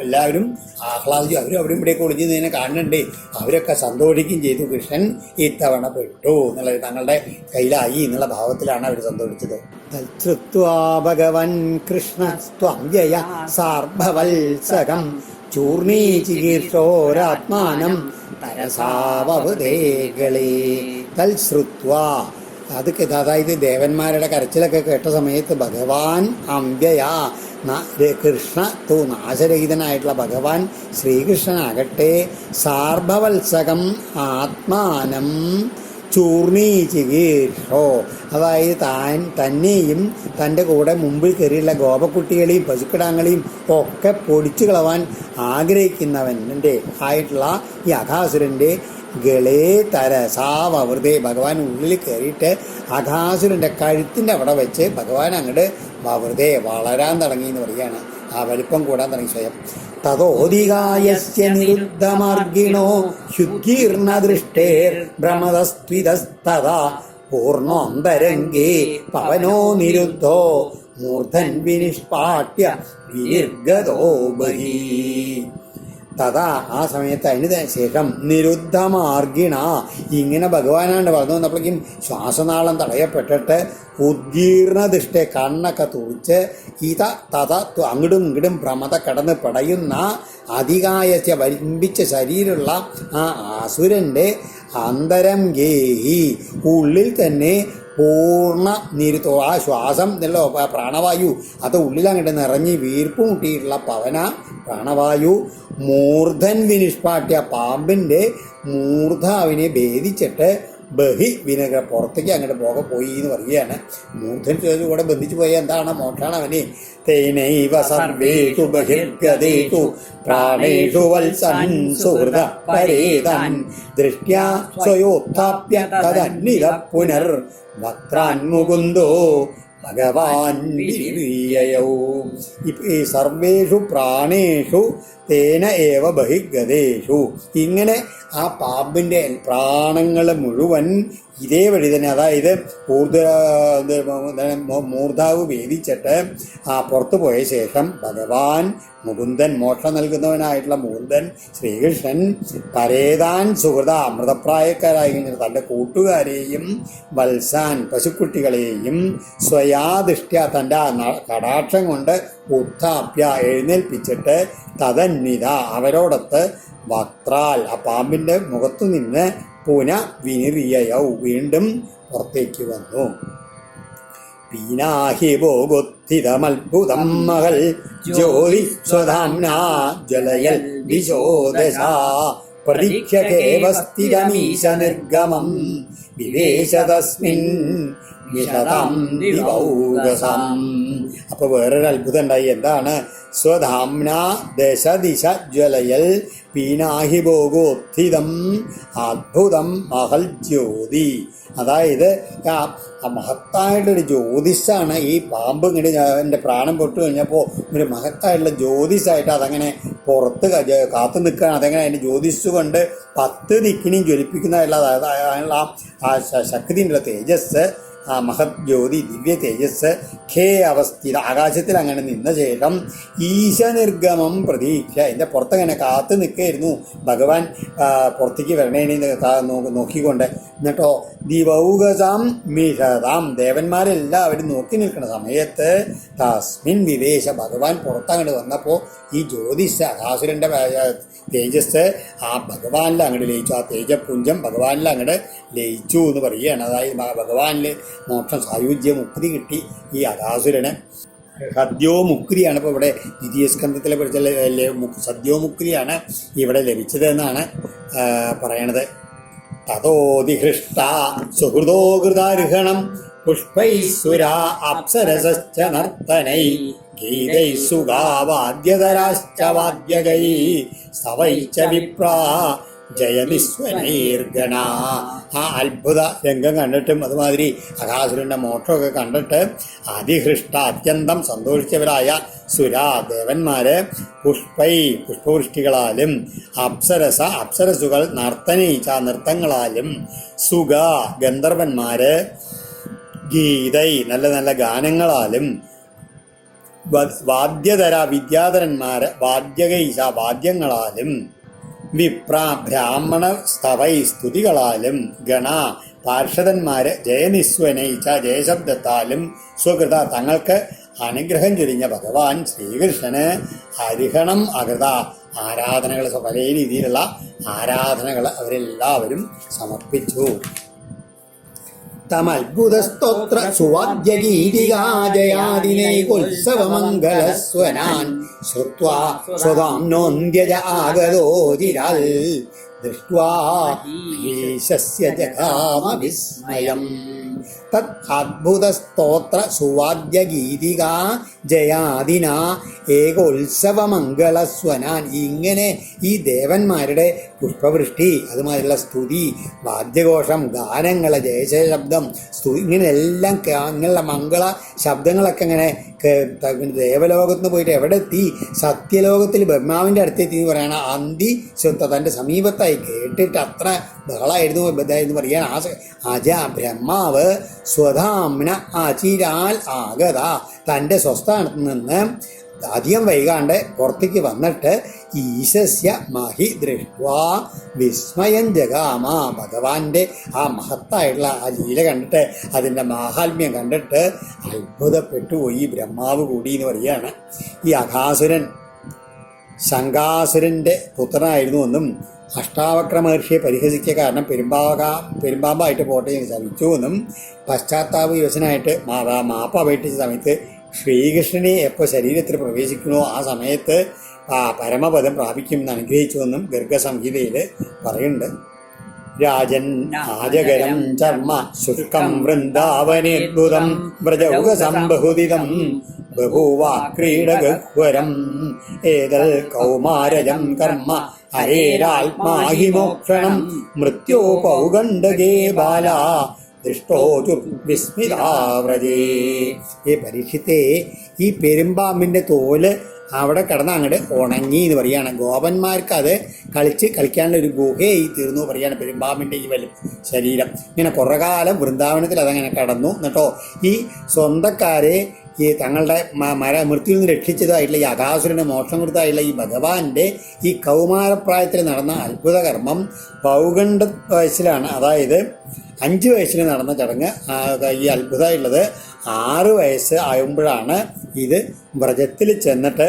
എല്ലാവരും ആഹ്ലാദിച്ചു. അവരും ഇവിടേക്ക് ഒളിഞ്ഞതിനെ കാണുന്നുണ്ട്. അവരൊക്കെ സന്തോഷിക്കുകയും ചെയ്തു. കൃഷ്ണൻ ഇത്തവണ പെട്ടു എന്നുള്ളത് തങ്ങളുടെ കയ്യിലായി എന്നുള്ള ഭാവത്തിലാണ് അവർ സന്തോഷിച്ചത്. തൽശ്രുത്വാ ഭഗവൻ കൃഷ്ണസ്ത്വംവ്യയ സാർഭവത്സകം ചൂർണീചികീർഷോരാത്മാനം തരസാവതേകളേ. തൽശ്രുത്വാ അതായത് ദേവന്മാരുടെ കരച്ചിലൊക്കെ കേട്ട സമയത്ത് ഭഗവാൻ അംബ്യയാ കൃഷ്ണ നാശരഹിതനായിട്ടുള്ള ഭഗവാൻ ശ്രീകൃഷ്ണനാകട്ടെ സാർഭവത്സകം ആത്മാനം ചൂർണീചികീർഷോ, അതായത് തന്നെയും തൻ്റെ കൂടെ മുമ്പിൽ കയറിയുള്ള ഗോപക്കുട്ടികളെയും പശുക്കിടാങ്ങളെയും ഒക്കെ പൊടിച്ചു കളവാൻ ആഗ്രഹിക്കുന്നവൻ്റെ ആയിട്ടുള്ള ഈ അഘാസുരൻ്റെ ഗളേ തരസാവൃതേ, ഭഗവാൻ ഉള്ളിൽ കയറിയിട്ട് അഘാസുരൻ്റെ കഴുത്തിൻ്റെ അവിടെ വെച്ച് ഭഗവാൻ അങ്ങോട്ട് വവൃതേ വളരാൻ തുടങ്ങി എന്ന് പറയുകയാണ്. ആ വലിപ്പം കൂടാൻ തുടങ്ങി സ്വയം. തതോദികായസ്യ നിരുദ്ധമാർഗിണോ ശുദ്ധീർണ ദൃഷ്ടേർ ഭ്രമതസ്ത്വിതസ്തദാ പൂർണ്ണോന്തരംഗേ പവനോ നിരുദ്ധോ മൂർധൻ വിനിഷ്പാട്യ വിനിർഗതോ ബഹീ. തഥാ ആ സമയത്ത് അതിന് ശേഷം നിരുദ്ധമാർഗിണ, ഇങ്ങനെ ഭഗവാനാണ്ട് പറഞ്ഞു വന്നപ്പോഴേക്കും ശ്വാസനാളം തടയപ്പെട്ടിട്ട് ഉദ്ഗീർണദൃഷ്ട കണ്ണൊക്കെ തുറിച്ച് അങ്ങടും ഇങ്ങടും ഭ്രമത കടന്ന് പടയുന്ന അധികായസ്യ വലിമ്പിച്ച ശരീരമുള്ള ആ അസുരൻ്റെ അന്തരം ഗേഹി ഉള്ളിൽ തന്നെ പൂർണ്ണ നിരുത്തോ, ആ ശ്വാസം എന്നല്ലോ പ്രാണവായു അത് ഉള്ളിലങ്ങോട്ട് നിറഞ്ഞ് വീർപ്പ് മുട്ടിയിട്ടുള്ള പവന പ്രാണവായു മൂർധൻ വിനിഷ്പാട്യ, പാമ്പിൻ്റെ മൂർധാവിനെ ഭേദിച്ചിട്ട് ബഹി വിനഗ പുറത്തേക്ക് അങ്ങോട്ട് പോയി എന്ന് പറയുകയാണ്. മൂർധൻ കൂടെ ബന്ധിച്ചു പോയ എന്താണ് മോക്ഷാണ് അവന്. തേനൈവ സർവേഷു ബഹിർഗതേഷു പ്രാണേഷു വത്സൻ സുഹൃത പരേതൻ ദൃഷ്ട്യാ സ്വയോത്ഥാപ്യ തദന്നിത പുനർ വക്രാൻ മുകുന്ദോ ഭഗവാൻ വിരിവീയയോ. ഈ സർവേഷു പ്രാണേഷു തേന ഏവ ബഹിഗതേഷു, ഇങ്ങനെ ആ പാമ്പിൻ്റെ പ്രാണങ്ങൾ മുഴുവൻ ഇതേ വഴി തന്നെ, അതായത് മൂർധാവ് ഭേദിച്ചിട്ട് ആ പുറത്തു പോയ ശേഷം ഭഗവാൻ മുകുന്ദൻ, മോക്ഷം നൽകുന്നവനായിട്ടുള്ള മുകുന്ദൻ ശ്രീകൃഷ്ണൻ പരേതാൻ സുഹൃത, അമൃതപ്രായക്കാരായി കഴിഞ്ഞാൽ തൻ്റെ കൂട്ടുകാരെയും വത്സാൻ പശുക്കുട്ടികളെയും സ്വയാദിഷ്ട്യ തൻ്റെ കടാക്ഷം കൊണ്ട് ഉത്ഥാപ്യ എഴുന്നേൽപ്പിച്ചിട്ട് തദന്വിത അവരോടൊത്ത് വക്രാൽ ആ പാമ്പിൻ്റെ മുഖത്തു നിന്ന് പുന വിനിറിയൗ വീണ്ടും പുറത്തേക്ക് വന്നു. പീനാഹി ഭോഗോത്ഥിതമത്ഭുതം മഹൽ ജ്യോതിസ്വധാംനാ ജ്വലയൽ ദിശോദശാ പ്രതീക്ഷകേവ സ്ഥിരമീശ നിർഗമം വിവേശ തസ്മിൻ വിശദം ദിവൗകസം. അപ്പൊ വേറൊരു അത്ഭുതം ഉണ്ടായി. എന്താണ്? സ്വധാംന ദശദിശ ജ്വലയൽ പീനാഹി ഭോഗോത്ഥിതം അത്ഭുതം മഹൽ ജ്യോതി. അതായത് ആ മഹത്തായിട്ടൊരു ജ്യോതിഷാണ് ഈ പാമ്പ്. ഇങ്ങോട്ട് എൻ്റെ പ്രാണം പൊട്ടു കഴിഞ്ഞപ്പോൾ ഒരു മഹത്തായിട്ടുള്ള ജ്യോതിഷായിട്ട് അതങ്ങനെ പുറത്ത് കാത്തു നിൽക്കുകയാണ്. അതങ്ങനെ അതിൻ്റെ ജ്യോതിഷ് കൊണ്ട് 10 ദിക്കിനെയും ജ്വലിപ്പിക്കുന്നതായിട്ടുള്ള ആ ശക്തിൻ്റെ തേജസ്, ആ മഹത് ജ്യോതി ദിവ്യ തേജസ് ഖേ അവസ്ഥിത ആകാശത്തിൽ അങ്ങനെ നിന്ന ശേഷം ഈശനിർഗമം പ്രതീക്ഷ, എൻ്റെ പുറത്തങ്ങനെ കാത്തു നിൽക്കുകയായിരുന്നു ഭഗവാൻ പുറത്തേക്ക് വരണേനെ നോക്കിക്കൊണ്ട്. എന്നിട്ടോ ദിവൗകസാം മിഷതാം, ദേവന്മാരെല്ലാവരും നോക്കി നിൽക്കുന്ന സമയത്ത് തസ്മിൻ വിവേശ, ഭഗവാൻ പുറത്തങ്ങോട്ട് വന്നപ്പോൾ ഈ ജ്യോതിഷ് അകാസുരൻ്റെ തേജസ് ആ ഭഗവാനിൽ അങ്ങോട്ട് ലയിച്ചു. ആ തേജപുഞ്ചം ഭഗവാനിൽ അങ്ങോട്ട് ലയിച്ചു എന്ന് പറയുകയാണ്. അതായത് ഭഗവാനിൽ മോക്ഷം സായുജ്യ മുക്തി കിട്ടി ഈ അകാസുരന്. സദ്യോ മുക്തിയാണ് ഇപ്പോൾ ഇവിടെ ദ്വിതീയ സ്കന്ധത്തിലെ പഠിച്ച സദ്യോ മുക്തിയാണ് ഇവിടെ ലഭിച്ചത് എന്നാണ് പറയണത്. തതോധിഹൃഷ്ട സുഹൃദോ കൃതാർഹണം പുഷ്പൈസുരാ അപ്സരസശ്ച നർത്തനൈ ഗീതൈ സുഗാവാദ്യതരാശ്ച വാദ്യകൈ സവൈച്ച വിപ്രാ ജയനിസ്വനൈർഗണ. ആ അത്ഭുത രംഗം കണ്ടിട്ടും അതുമാതിരി അകാസുരൻ്റെ മോക്ഷമൊക്കെ കണ്ടിട്ട് അതിഹൃഷ്ട അത്യന്തം സന്തോഷിച്ചവരായ സുരാ ദേവന്മാര് പുഷ്പവൃഷ്ടികളാലും അപ്സരസുകൾ നർത്തനയിച്ച നൃത്തങ്ങളാലും സുഗ ഗന്ധർവന്മാര് ഗീതൈ നല്ല നല്ല ഗാനങ്ങളാലും വാദ്യതര വിദ്യാധരന്മാര് വാദ്യകൈശ വാദ്യങ്ങളാലും വിപ്ര ബ്രാഹ്മണ സ്തവൈ സ്തുതികളാലും ഗണ പാർഷദന്മാര് ജയനിസ്വനയിച്ച ജയശബ്ദത്താലും സ്വകൃത തങ്ങൾക്ക് അനുഗ്രഹം ചൊരിഞ്ഞ ഭഗവാൻ ശ്രീകൃഷ്ണന് അരിഹണം അകൃത ആരാധനകൾ, പല രീതിയിലുള്ള ആരാധനകൾ അവരെല്ലാവരും സമർപ്പിച്ചു. തമത്ഭുതസ്തോത്ര സുവാദ്യഗീതികാജയാദിനൈകോത്സവമംഗളസ്വനാൻ ശ്രുത്വാ സ്വതാംനോന്ത്യജ ആഗതോതിരാൽ ദൃഷ്ട്വാ ഈശസ്യ ജഗാമ വിസ്മയം. തത് അദ്ഭുതസ്തോത്ര സുവാദ്യഗീതികാ ജയാദിന ഏകോത്സവമംഗളസ്വനാൻ. ഇങ്ങനെ ഈ ദേവന്മാരുടെ പുഷ്പവൃഷ്ടി, അതുമാതിരിയുള്ള സ്തുതി, വാദ്യഘോഷം, ഗാനങ്ങൾ, ജയശബ്ദം, സ്തുതി, ഇങ്ങനെയെല്ലാം ഇങ്ങനെയുള്ള മംഗള ശബ്ദങ്ങളൊക്കെ ഇങ്ങനെ ദേവലോകത്ത് നിന്ന് പോയിട്ട് എവിടെ എത്തി? സത്യലോകത്തിൽ ബ്രഹ്മാവിൻ്റെ അടുത്തെത്തി എന്ന് പറയണ അന്തി സ്വത്ത തൻ്റെ സമീപത്തായി കേട്ടിട്ട് അത്ര ബഹളായിരുന്നു എന്ന് പറയാൻ അജ ബ്രഹ്മാവ് സ്വധാംന അചിരാൽ ആഗത തൻ്റെ സ്വസ്ഥാനത്ത് നിന്ന് അധികം വൈകാണ്ട് പുറത്തേക്ക് വന്നിട്ട് ഈശസ്യ മഹി ദൃഷ്ട്വാ വിസ്മയം ജഗാമ. ഭഗവാന്റെ ആ മഹത്തായിട്ടുള്ള ആ ലീല കണ്ടിട്ട്, അതിൻ്റെ മാഹാത്മ്യം കണ്ടിട്ട് അത്ഭുതപ്പെട്ടു പോയി ബ്രഹ്മാവ് കൂടി എന്ന് പറയുകയാണ്. ഈ അഘാസുരൻ ശങ്കാസുരൻ്റെ പുത്രനായിരുന്നു എന്നും അഷ്ടാവക്ര മഹർഷിയെ പരിഹസിക്കുക കാരണം പെരുമ്പാമ്പായിട്ട് പോട്ടെ എന്ന് ശമിച്ചു എന്നും പശ്ചാത്താപ യുവസനായിട്ട് മാപ്പ അപേക്ഷിച്ച സമയത്ത് ശ്രീകൃഷ്ണനെ എപ്പോൾ ശരീരത്തിൽ പ്രവേശിക്കണോ ആ സമയത്ത് പരമപദം പ്രാപിക്കുമെന്ന് അനുഗ്രഹിച്ചുവെന്നും ഗർഗസംഹിതയിൽ പറയുന്നുണ്ട്. രാജൻ ആജകരം ചർമ്മ ശുഷ്കം വൃന്ദാവനേദ്ഭുതം വ്രജൗകസംബഹുദിതം ബഭൂവാ ക്രീഡഗഹ്വരം ഏതൽ കൗമാരജം കർമ്മ ഹരേരാത്മാഹി മോക്ഷണം മൃത്യോ പൗഗണ്ഡകേ ബാല ദൃഷ്ടോചു വിസ്മിതാവ്രജേ. ഈ പരീക്ഷത്തെ ഈ പെരുമ്പാമ്പിൻ്റെ തോല് അവിടെ കിടന്ന് അങ്ങോട്ട് ഉണങ്ങി എന്ന് പറയുകയാണ്. ഗോപന്മാർക്ക് അത് കളിക്കാനുള്ള ഒരു ഗുഹയായി തീർന്നു പറയുകയാണ് പെരുമ്പാമ്പിൻ്റെ ഈ ശരീരം. ഇങ്ങനെ കുറേ കാലം വൃന്ദാവനത്തിൽ അതങ്ങനെ കടന്നു. എന്നിട്ടോ ഈ സ്വന്തക്കാരെ ഈ തങ്ങളുടെ മൃത്യുവിൽ നിന്ന് രക്ഷിച്ചതായിട്ടുള്ള ഈ അഘാസുരന് മോക്ഷം കൊടുത്തതായിട്ടുള്ള ഈ ഭഗവാന്റെ ഈ കൗമാരപ്രായത്തിൽ നടന്ന അത്ഭുത കർമ്മം പൗഗണ്ഡ വയസ്സിലാണ്, അതായത് 5 വയസ്സിൽ നടന്ന ചടങ്ങ്. ഈ അത്ഭുതമായിട്ടുള്ളത് 6 വയസ്സ് ആകുമ്പോഴാണ് ഇത് വ്രജത്തിൽ ചെന്നിട്ട്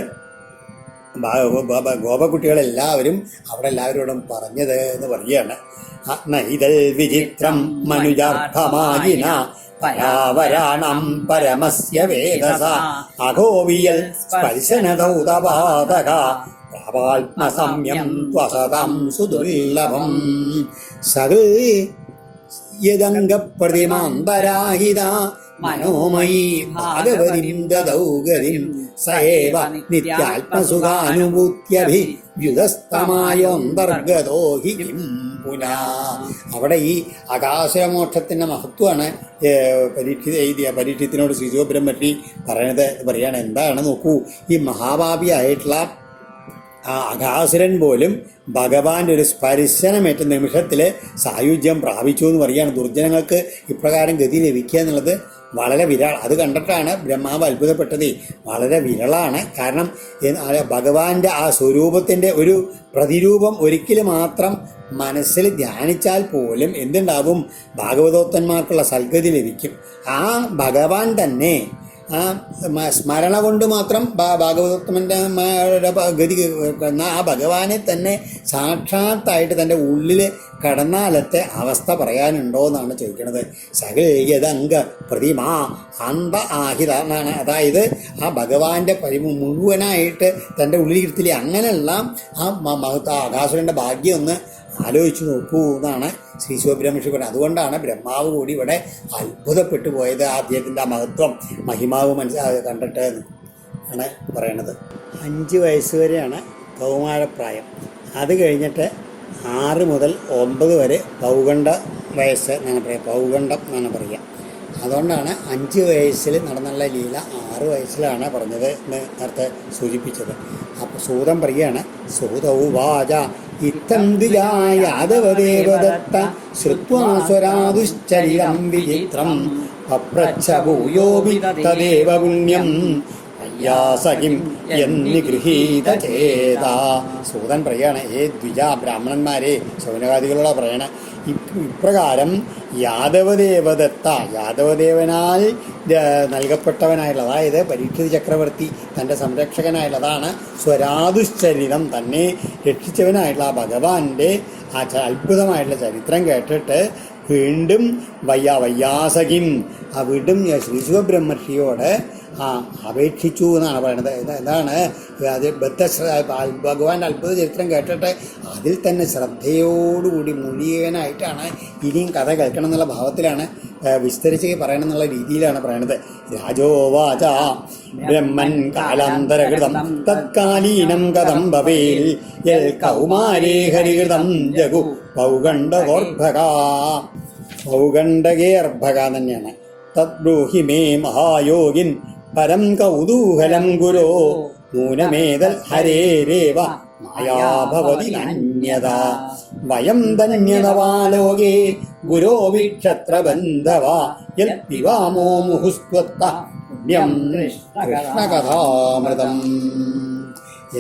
ഗോപകുട്ടികളെല്ലാവരും അവിടെ എല്ലാവരോടും പറഞ്ഞത് എന്ന് പറയുകയാണ്. നൈതൽ വിചിത്രം മനുജാർത്ഥമായിന പരാവരാണം പരമസ്യ വേദസ അഘോവിയൽ സ്പർശനദൗതപാതക പ്രാപാത്മസമ്യം ത്വസതം സുദുർലഭം സകൽ യദംഗപ്രതിമാന്തരാഹിത മനോമയീ ഭാഗവതിം ദദൗഗതിം സേവ നിത്യാത്മസുഖാനുഭൂത്യഭിയുതസ്തമായോന്തർഗതോ ഹി കിം പുനാ. അവിടെ ഈ അകാശമോക്ഷത്തിൻ്റെ മഹത്വമാണ് പരീക്ഷത്തിനോട് ശ്രീശിവബ്രഹ്മർഷി പറയാണ്. എന്താണ് നോക്കൂ, ഈ മഹാഭാവിയായിട്ടുള്ള ആ അഘാസുരൻ പോലും ഭഗവാന്റെ ഒരു സ്പർശനമേറ്റ നിമിഷത്തിൽ സായുജ്യം പ്രാപിച്ചു എന്ന് പറയുകയാണ്. ദുർജനങ്ങൾക്ക് ഇപ്രകാരം ഗതി ലഭിക്കുക എന്നുള്ളത് വളരെ വിരള. അത് കണ്ടിട്ടാണ് ബ്രഹ്മാവ് അത്ഭുതപ്പെട്ടത്. വളരെ വിരളാണ്. കാരണം ഭഗവാന്റെ ആ സ്വരൂപത്തിൻ്റെ ഒരു പ്രതിരൂപം ഒരിക്കലും മാത്രം മനസ്സിൽ ധ്യാനിച്ചാൽ പോലും എന്തുണ്ടാവും? ഭാഗവതോത്തന്മാർക്കുള്ള സൽഗതി ലഭിക്കും. ആ ഭഗവാൻ തന്നെ ആ സ്മരണ കൊണ്ട് മാത്രം ഭാഗവതോത്തമൻ്റെ ഗതി ആ ഭഗവാനെ തന്നെ സാക്ഷാത്തായിട്ട് തൻ്റെ ഉള്ളിൽ കടന്നാലത്തെ അവസ്ഥ പറയാനുണ്ടോ എന്നാണ് ചോദിക്കുന്നത്. സകലയതംഗ പ്രതിമ അന്ത ആഹിത എന്നാണ്. അതായത് ആ ഭഗവാന്റെ മുഴുവനായിട്ട് തൻ്റെ ഉള്ളിലിരുത്തില്ലേ, അങ്ങനെയുള്ള ആ ആകാശുരൻ്റെ ഭാഗ്യം ഒന്ന് ആലോചിച്ച് നോക്കൂ എന്നാണ് ശ്രീ ശിവബ്രഹ്മർഷി പറയുന്നത്. അതുകൊണ്ടാണ് ബ്രഹ്മാവ് കൂടി ഇവിടെ അത്ഭുതപ്പെട്ടു പോയത്. അദ്ദേഹത്തിൻ്റെ ആ മഹത്വം മഹിമാവ് കണ്ടിട്ട് ആണ് പറയണത്. 5 വയസ്സ് വരെയാണ് കൗമാരപ്രായം. അത് കഴിഞ്ഞിട്ട് 6 മുതൽ 9 വരെ പൗഗണ്ഡ വയസ്സ് എന്നാണ് പറയുക, പൗഗണ്ഡം എന്നാണ് പറയുക. അതുകൊണ്ടാണ് 5 വയസ്സിൽ നടന്നുള്ള ലീല 6 വയസ്സിലാണ് പറഞ്ഞത് എന്ന് നേരത്തെ സൂചിപ്പിച്ചത്. അപ്പോൾ സൂതം പറയുകയാണ്, സൂതൗവാച ഇത്തം യാദവദേവദത്ത ശ്രുത്വാ സ്വരാദുശ്ചരിതം വിചിത്രം പപ്രച്ഛ ഭൂയോപി തദേവ പുണ്യം അയ്യാസകിം എന്നിഗൃഹീത ചേത. സൂതൻ പറയാണ്, ദ്വിജ ബ്രാഹ്മണന്മാരെ, ശൗനകാദികളോട് പറയണ ഇപ്രകാരം യാദവദേവദത്ത, യാദവദേവനാൽ നൽകപ്പെട്ടവനായിട്ടുള്ള, അതായത് പരീക്ഷിത ചക്രവർത്തി തൻ്റെ സംരക്ഷകനായിട്ടുള്ളതാണ് സ്വരാദുശ്ചരിതം, തന്നെ രക്ഷിച്ചവനായിട്ടുള്ള ആ ഭഗവാന്റെ ആ അത്ഭുതമായിട്ടുള്ള ചരിത്രം കേട്ടിട്ട് വീണ്ടും വയ്യാസകിം വീണ്ടും ശ്രീശുഖബ്രഹ്മർഷിയോട് അപേക്ഷിച്ചു എന്നാണ് പറയുന്നത്. എന്താണ് അത് ഭഗവാന്റെ അത്ഭുത ചരിത്രം കേട്ടിട്ട് അതിൽ തന്നെ ശ്രദ്ധയോടുകൂടി മുഴുവനായിട്ടാണ് ഇനിയും കഥ കേൾക്കണം എന്നുള്ള ഭാവത്തിലാണ് വിസ്തരിച്ച് പറയണം എന്നുള്ള രീതിയിലാണ് പറയണത്. രാജോവാച ബ്രഹ്മൻ കാലാന്തരകൃതം തത്കാലീനം കഥം ഭവേൽ യൽ കൗമാരേ ഹരികൃതം ജഗു പൗഗണ്ഡകേർഭക തന്നെയാണ്. തദ്ബ്രൂഹി മേ മഹായോഗിൻ പരം കൗതൂഹലം ഗുരോ നൂനമേതൽ ഹരേരേവ മായാഭവതി നന്യത വയം ധന്യതവാലോകേ ഗുരോ വിക്ഷത്രബന്ധവ യൽ പിവാമോ മുഹുസ്ത്വത്ത പുണ്യം കൃഷ്ണകഥാമൃതം.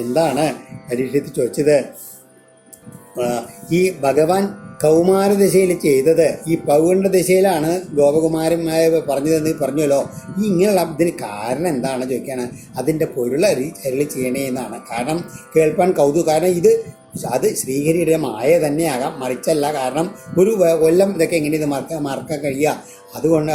എന്താണ് പരീക്ഷത്ത് ചോദിച്ചത്? ഈ ഭഗവാൻ കൗമാരദശയിൽ ചെയ്തത് ഈ പൗഗണ്ഡ ദശയിലാണ് ഗോപകുമാരന്മാരെ പറഞ്ഞതെന്ന് പറഞ്ഞല്ലോ. ഈ ഇങ്ങനെയുള്ള ഇതിന് കാരണം എന്താണ് ചോദിക്കുകയാണ്. അതിൻ്റെ പൊരുളറി ചെയ്യണേ എന്നാണ്. കാരണം കേൾപ്പാൻ കാരണം ഇത് അത് ശ്രീഹരിയുടെ മായ തന്നെയാകാം, മറിച്ചല്ല. കാരണം ഒരു കൊല്ലം ഇതൊക്കെ എങ്ങനെ ഇത് മറക്കാൻ കഴിയുക? അതുകൊണ്ട്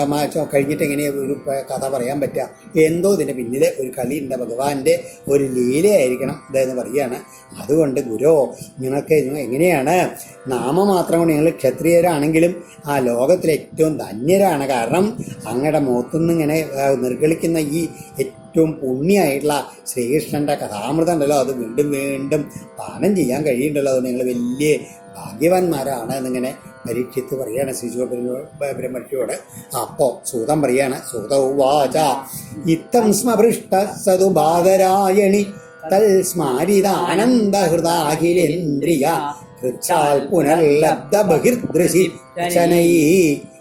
കഴിഞ്ഞിട്ട് എങ്ങനെ ഒരു കഥ പറയാൻ പറ്റുക? എന്തോ ഇതിൻ്റെ പിന്നിൽ ഒരു കളിയുണ്ട്, ഭഗവാന്റെ ഒരു ലീലയായിരിക്കണം ഇതെന്ന് പറയുകയാണ്. അതുകൊണ്ട് ഗുരോ നിങ്ങൾക്ക് എങ്ങനെയാണ് നാമമാത്രം കൊണ്ട് നിങ്ങൾ ക്ഷത്രിയരാണെങ്കിലും ആ ലോകത്തിലെ ഏറ്റവും ധന്യരാണ്. കാരണം അങ്ങയുടെ മുഖത്തുനിന്ന് ഇങ്ങനെ നിർഗളിക്കുന്ന ഈ ഏറ്റവും പുണ്യമായിട്ടുള്ള ശ്രീകൃഷ്ണൻ്റെ കഥാമൃതം ഉണ്ടല്ലോ, അത് വീണ്ടും വീണ്ടും പാനം ചെയ്യാൻ കഴിയുന്നുണ്ടല്ലോ. അത് നിങ്ങൾ വലിയ ഭാഗ്യവാന്മാരാണ് എന്നിങ്ങനെ പരീക്ഷിത്ത് പറയാണ് ശ്രീശുഖബ്രഹ്മർഷിയോട്. അപ്പോൾ സൂതം പറയാണ്. സൂത ഉവാച ഇത്തം സ്മപൃഷ്ട സതുബാധരായണി തൽ സ്മാരിതാനന്ദഹൃദാഖിലേന്ദ്രിയ ഹൃച്ചാൽ പുനർലബ്ധ ബഹിർദൃശി ശനൈ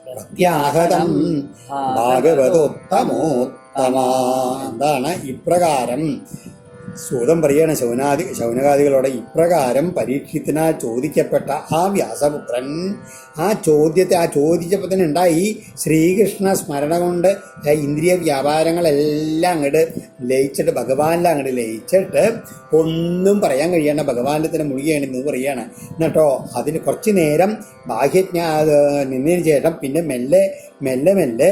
പ്രത്യാഹതം ഭാഗവതോത്തമോത്തമ. എന്താണ് ഇപ്രകാരം സൂതം പറയാണ് ശൗനകാദികളോട്. ഇപ്രകാരം പരീക്ഷത്തിനാൽ ചോദിക്കപ്പെട്ട ആ വ്യാസപുത്രൻ ആ ചോദിച്ചപ്പോൾ തന്നെ ഉണ്ടായി ശ്രീകൃഷ്ണ സ്മരണ കൊണ്ട് ഇന്ദ്രിയ വ്യാപാരങ്ങളെല്ലാം അങ്ങോട്ട് ലയിച്ചിട്ട് ഭഗവാനിൽ അങ്ങോട്ട് ലയിച്ചിട്ട് ഒന്നും പറയാൻ കഴിയാണ്ട് ഭഗവാനിൽ തന്നെ മുഴുകയാണെന്ന് പറയുകയാണ്. എന്നിട്ടോ അതിന് കുറച്ച് നേരം നിന്നതിന് ശേഷം പിന്നെ മെല്ലെ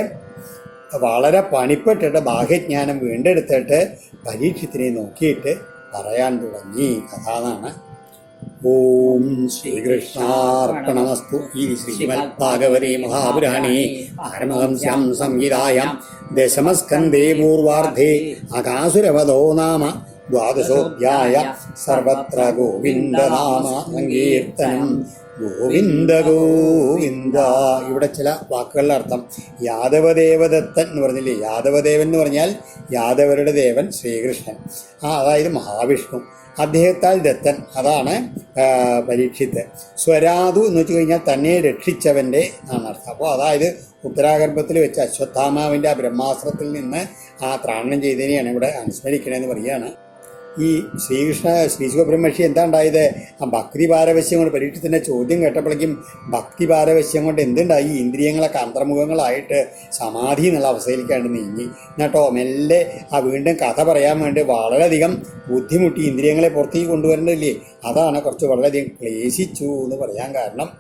വളരെ പണിപ്പെട്ടിട്ട് ബാഹ്യജ്ഞാനം വീണ്ടെടുത്തിട്ട് പരീക്ഷത്തിനെ നോക്കിയിട്ട് പറയാൻ തുടങ്ങി. കഥാന്നാണ്. ഓം ശ്രീകൃഷ്ണാർപ്പണമസ്തു. ഈ ശ്രീമദ് ഭാഗവതേ മഹാപുരാണേ പാരമഹംസ്യാം സംഹിതായാം ദശമസ്കന്ധേ പൂർവാർദ്ധേ അകാസുരവധോ നാമ ദ്വാദശോധ്യായ. സർവത്ര ഗോവിന്ദനാമ സങ്കീർത്തനം. ഗോവിന്ദ ഗോവിന്ദ. ഇവിടെ ചില വാക്കുകളുടെ അർത്ഥം. യാദവദേവദത്തൻ എന്ന് പറഞ്ഞില്ലേ? യാദവദേവൻ എന്ന് പറഞ്ഞാൽ യാദവരുടെ ദേവൻ ശ്രീകൃഷ്ണൻ, അതായത് മഹാവിഷ്ണു. അദ്ദേഹത്താൽ ദത്തൻ, അതാണ് പരീക്ഷിത്ത്. സ്വരാതു എന്ന് വെച്ച് കഴിഞ്ഞാൽ തന്നെ രക്ഷിച്ചവൻ്റെ എന്നാണ് അർത്ഥം. അപ്പോൾ അതായത് ഉത്തരാഗർഭത്തിൽ വെച്ച് അശ്വത്ഥാമാവിൻ്റെ ആ ബ്രഹ്മാസ്ത്രത്തിൽ നിന്ന് ആ ത്രാണനം ചെയ്തതിനെയാണ് ഇവിടെ അനുസ്മരിക്കണമെന്ന് പറയുകയാണ്. ഈ ശ്രീശുഖബ്രഹ്മർഷി എന്താ ഉണ്ടായത്? ആ ഭക്തി പാരവശ്യം കൊണ്ട് പരീക്ഷത്തിൻ്റെ ചോദ്യം കേട്ടപ്പോഴേക്കും ഭക്തി പാരവശ്യം കൊണ്ട് എന്തുണ്ടായി? ഇന്ദ്രിയങ്ങളൊക്കെ അന്തർമുഖങ്ങളായിട്ട് സമാധി എന്നുള്ള അവസ്ഥയിലേക്കാണ്ട് നീങ്ങി. എന്നിട്ടോ മെല്ലെ ആ വീണ്ടും കഥ പറയാൻ വേണ്ടി വളരെയധികം ബുദ്ധിമുട്ടി. ഇന്ദ്രിയങ്ങളെ പുറത്തേക്ക് കൊണ്ടുവരേണ്ടതില്ലേ? അതാണ് കുറച്ച് വളരെയധികം ക്ലേശിച്ചു എന്ന് പറയാൻ കാരണം.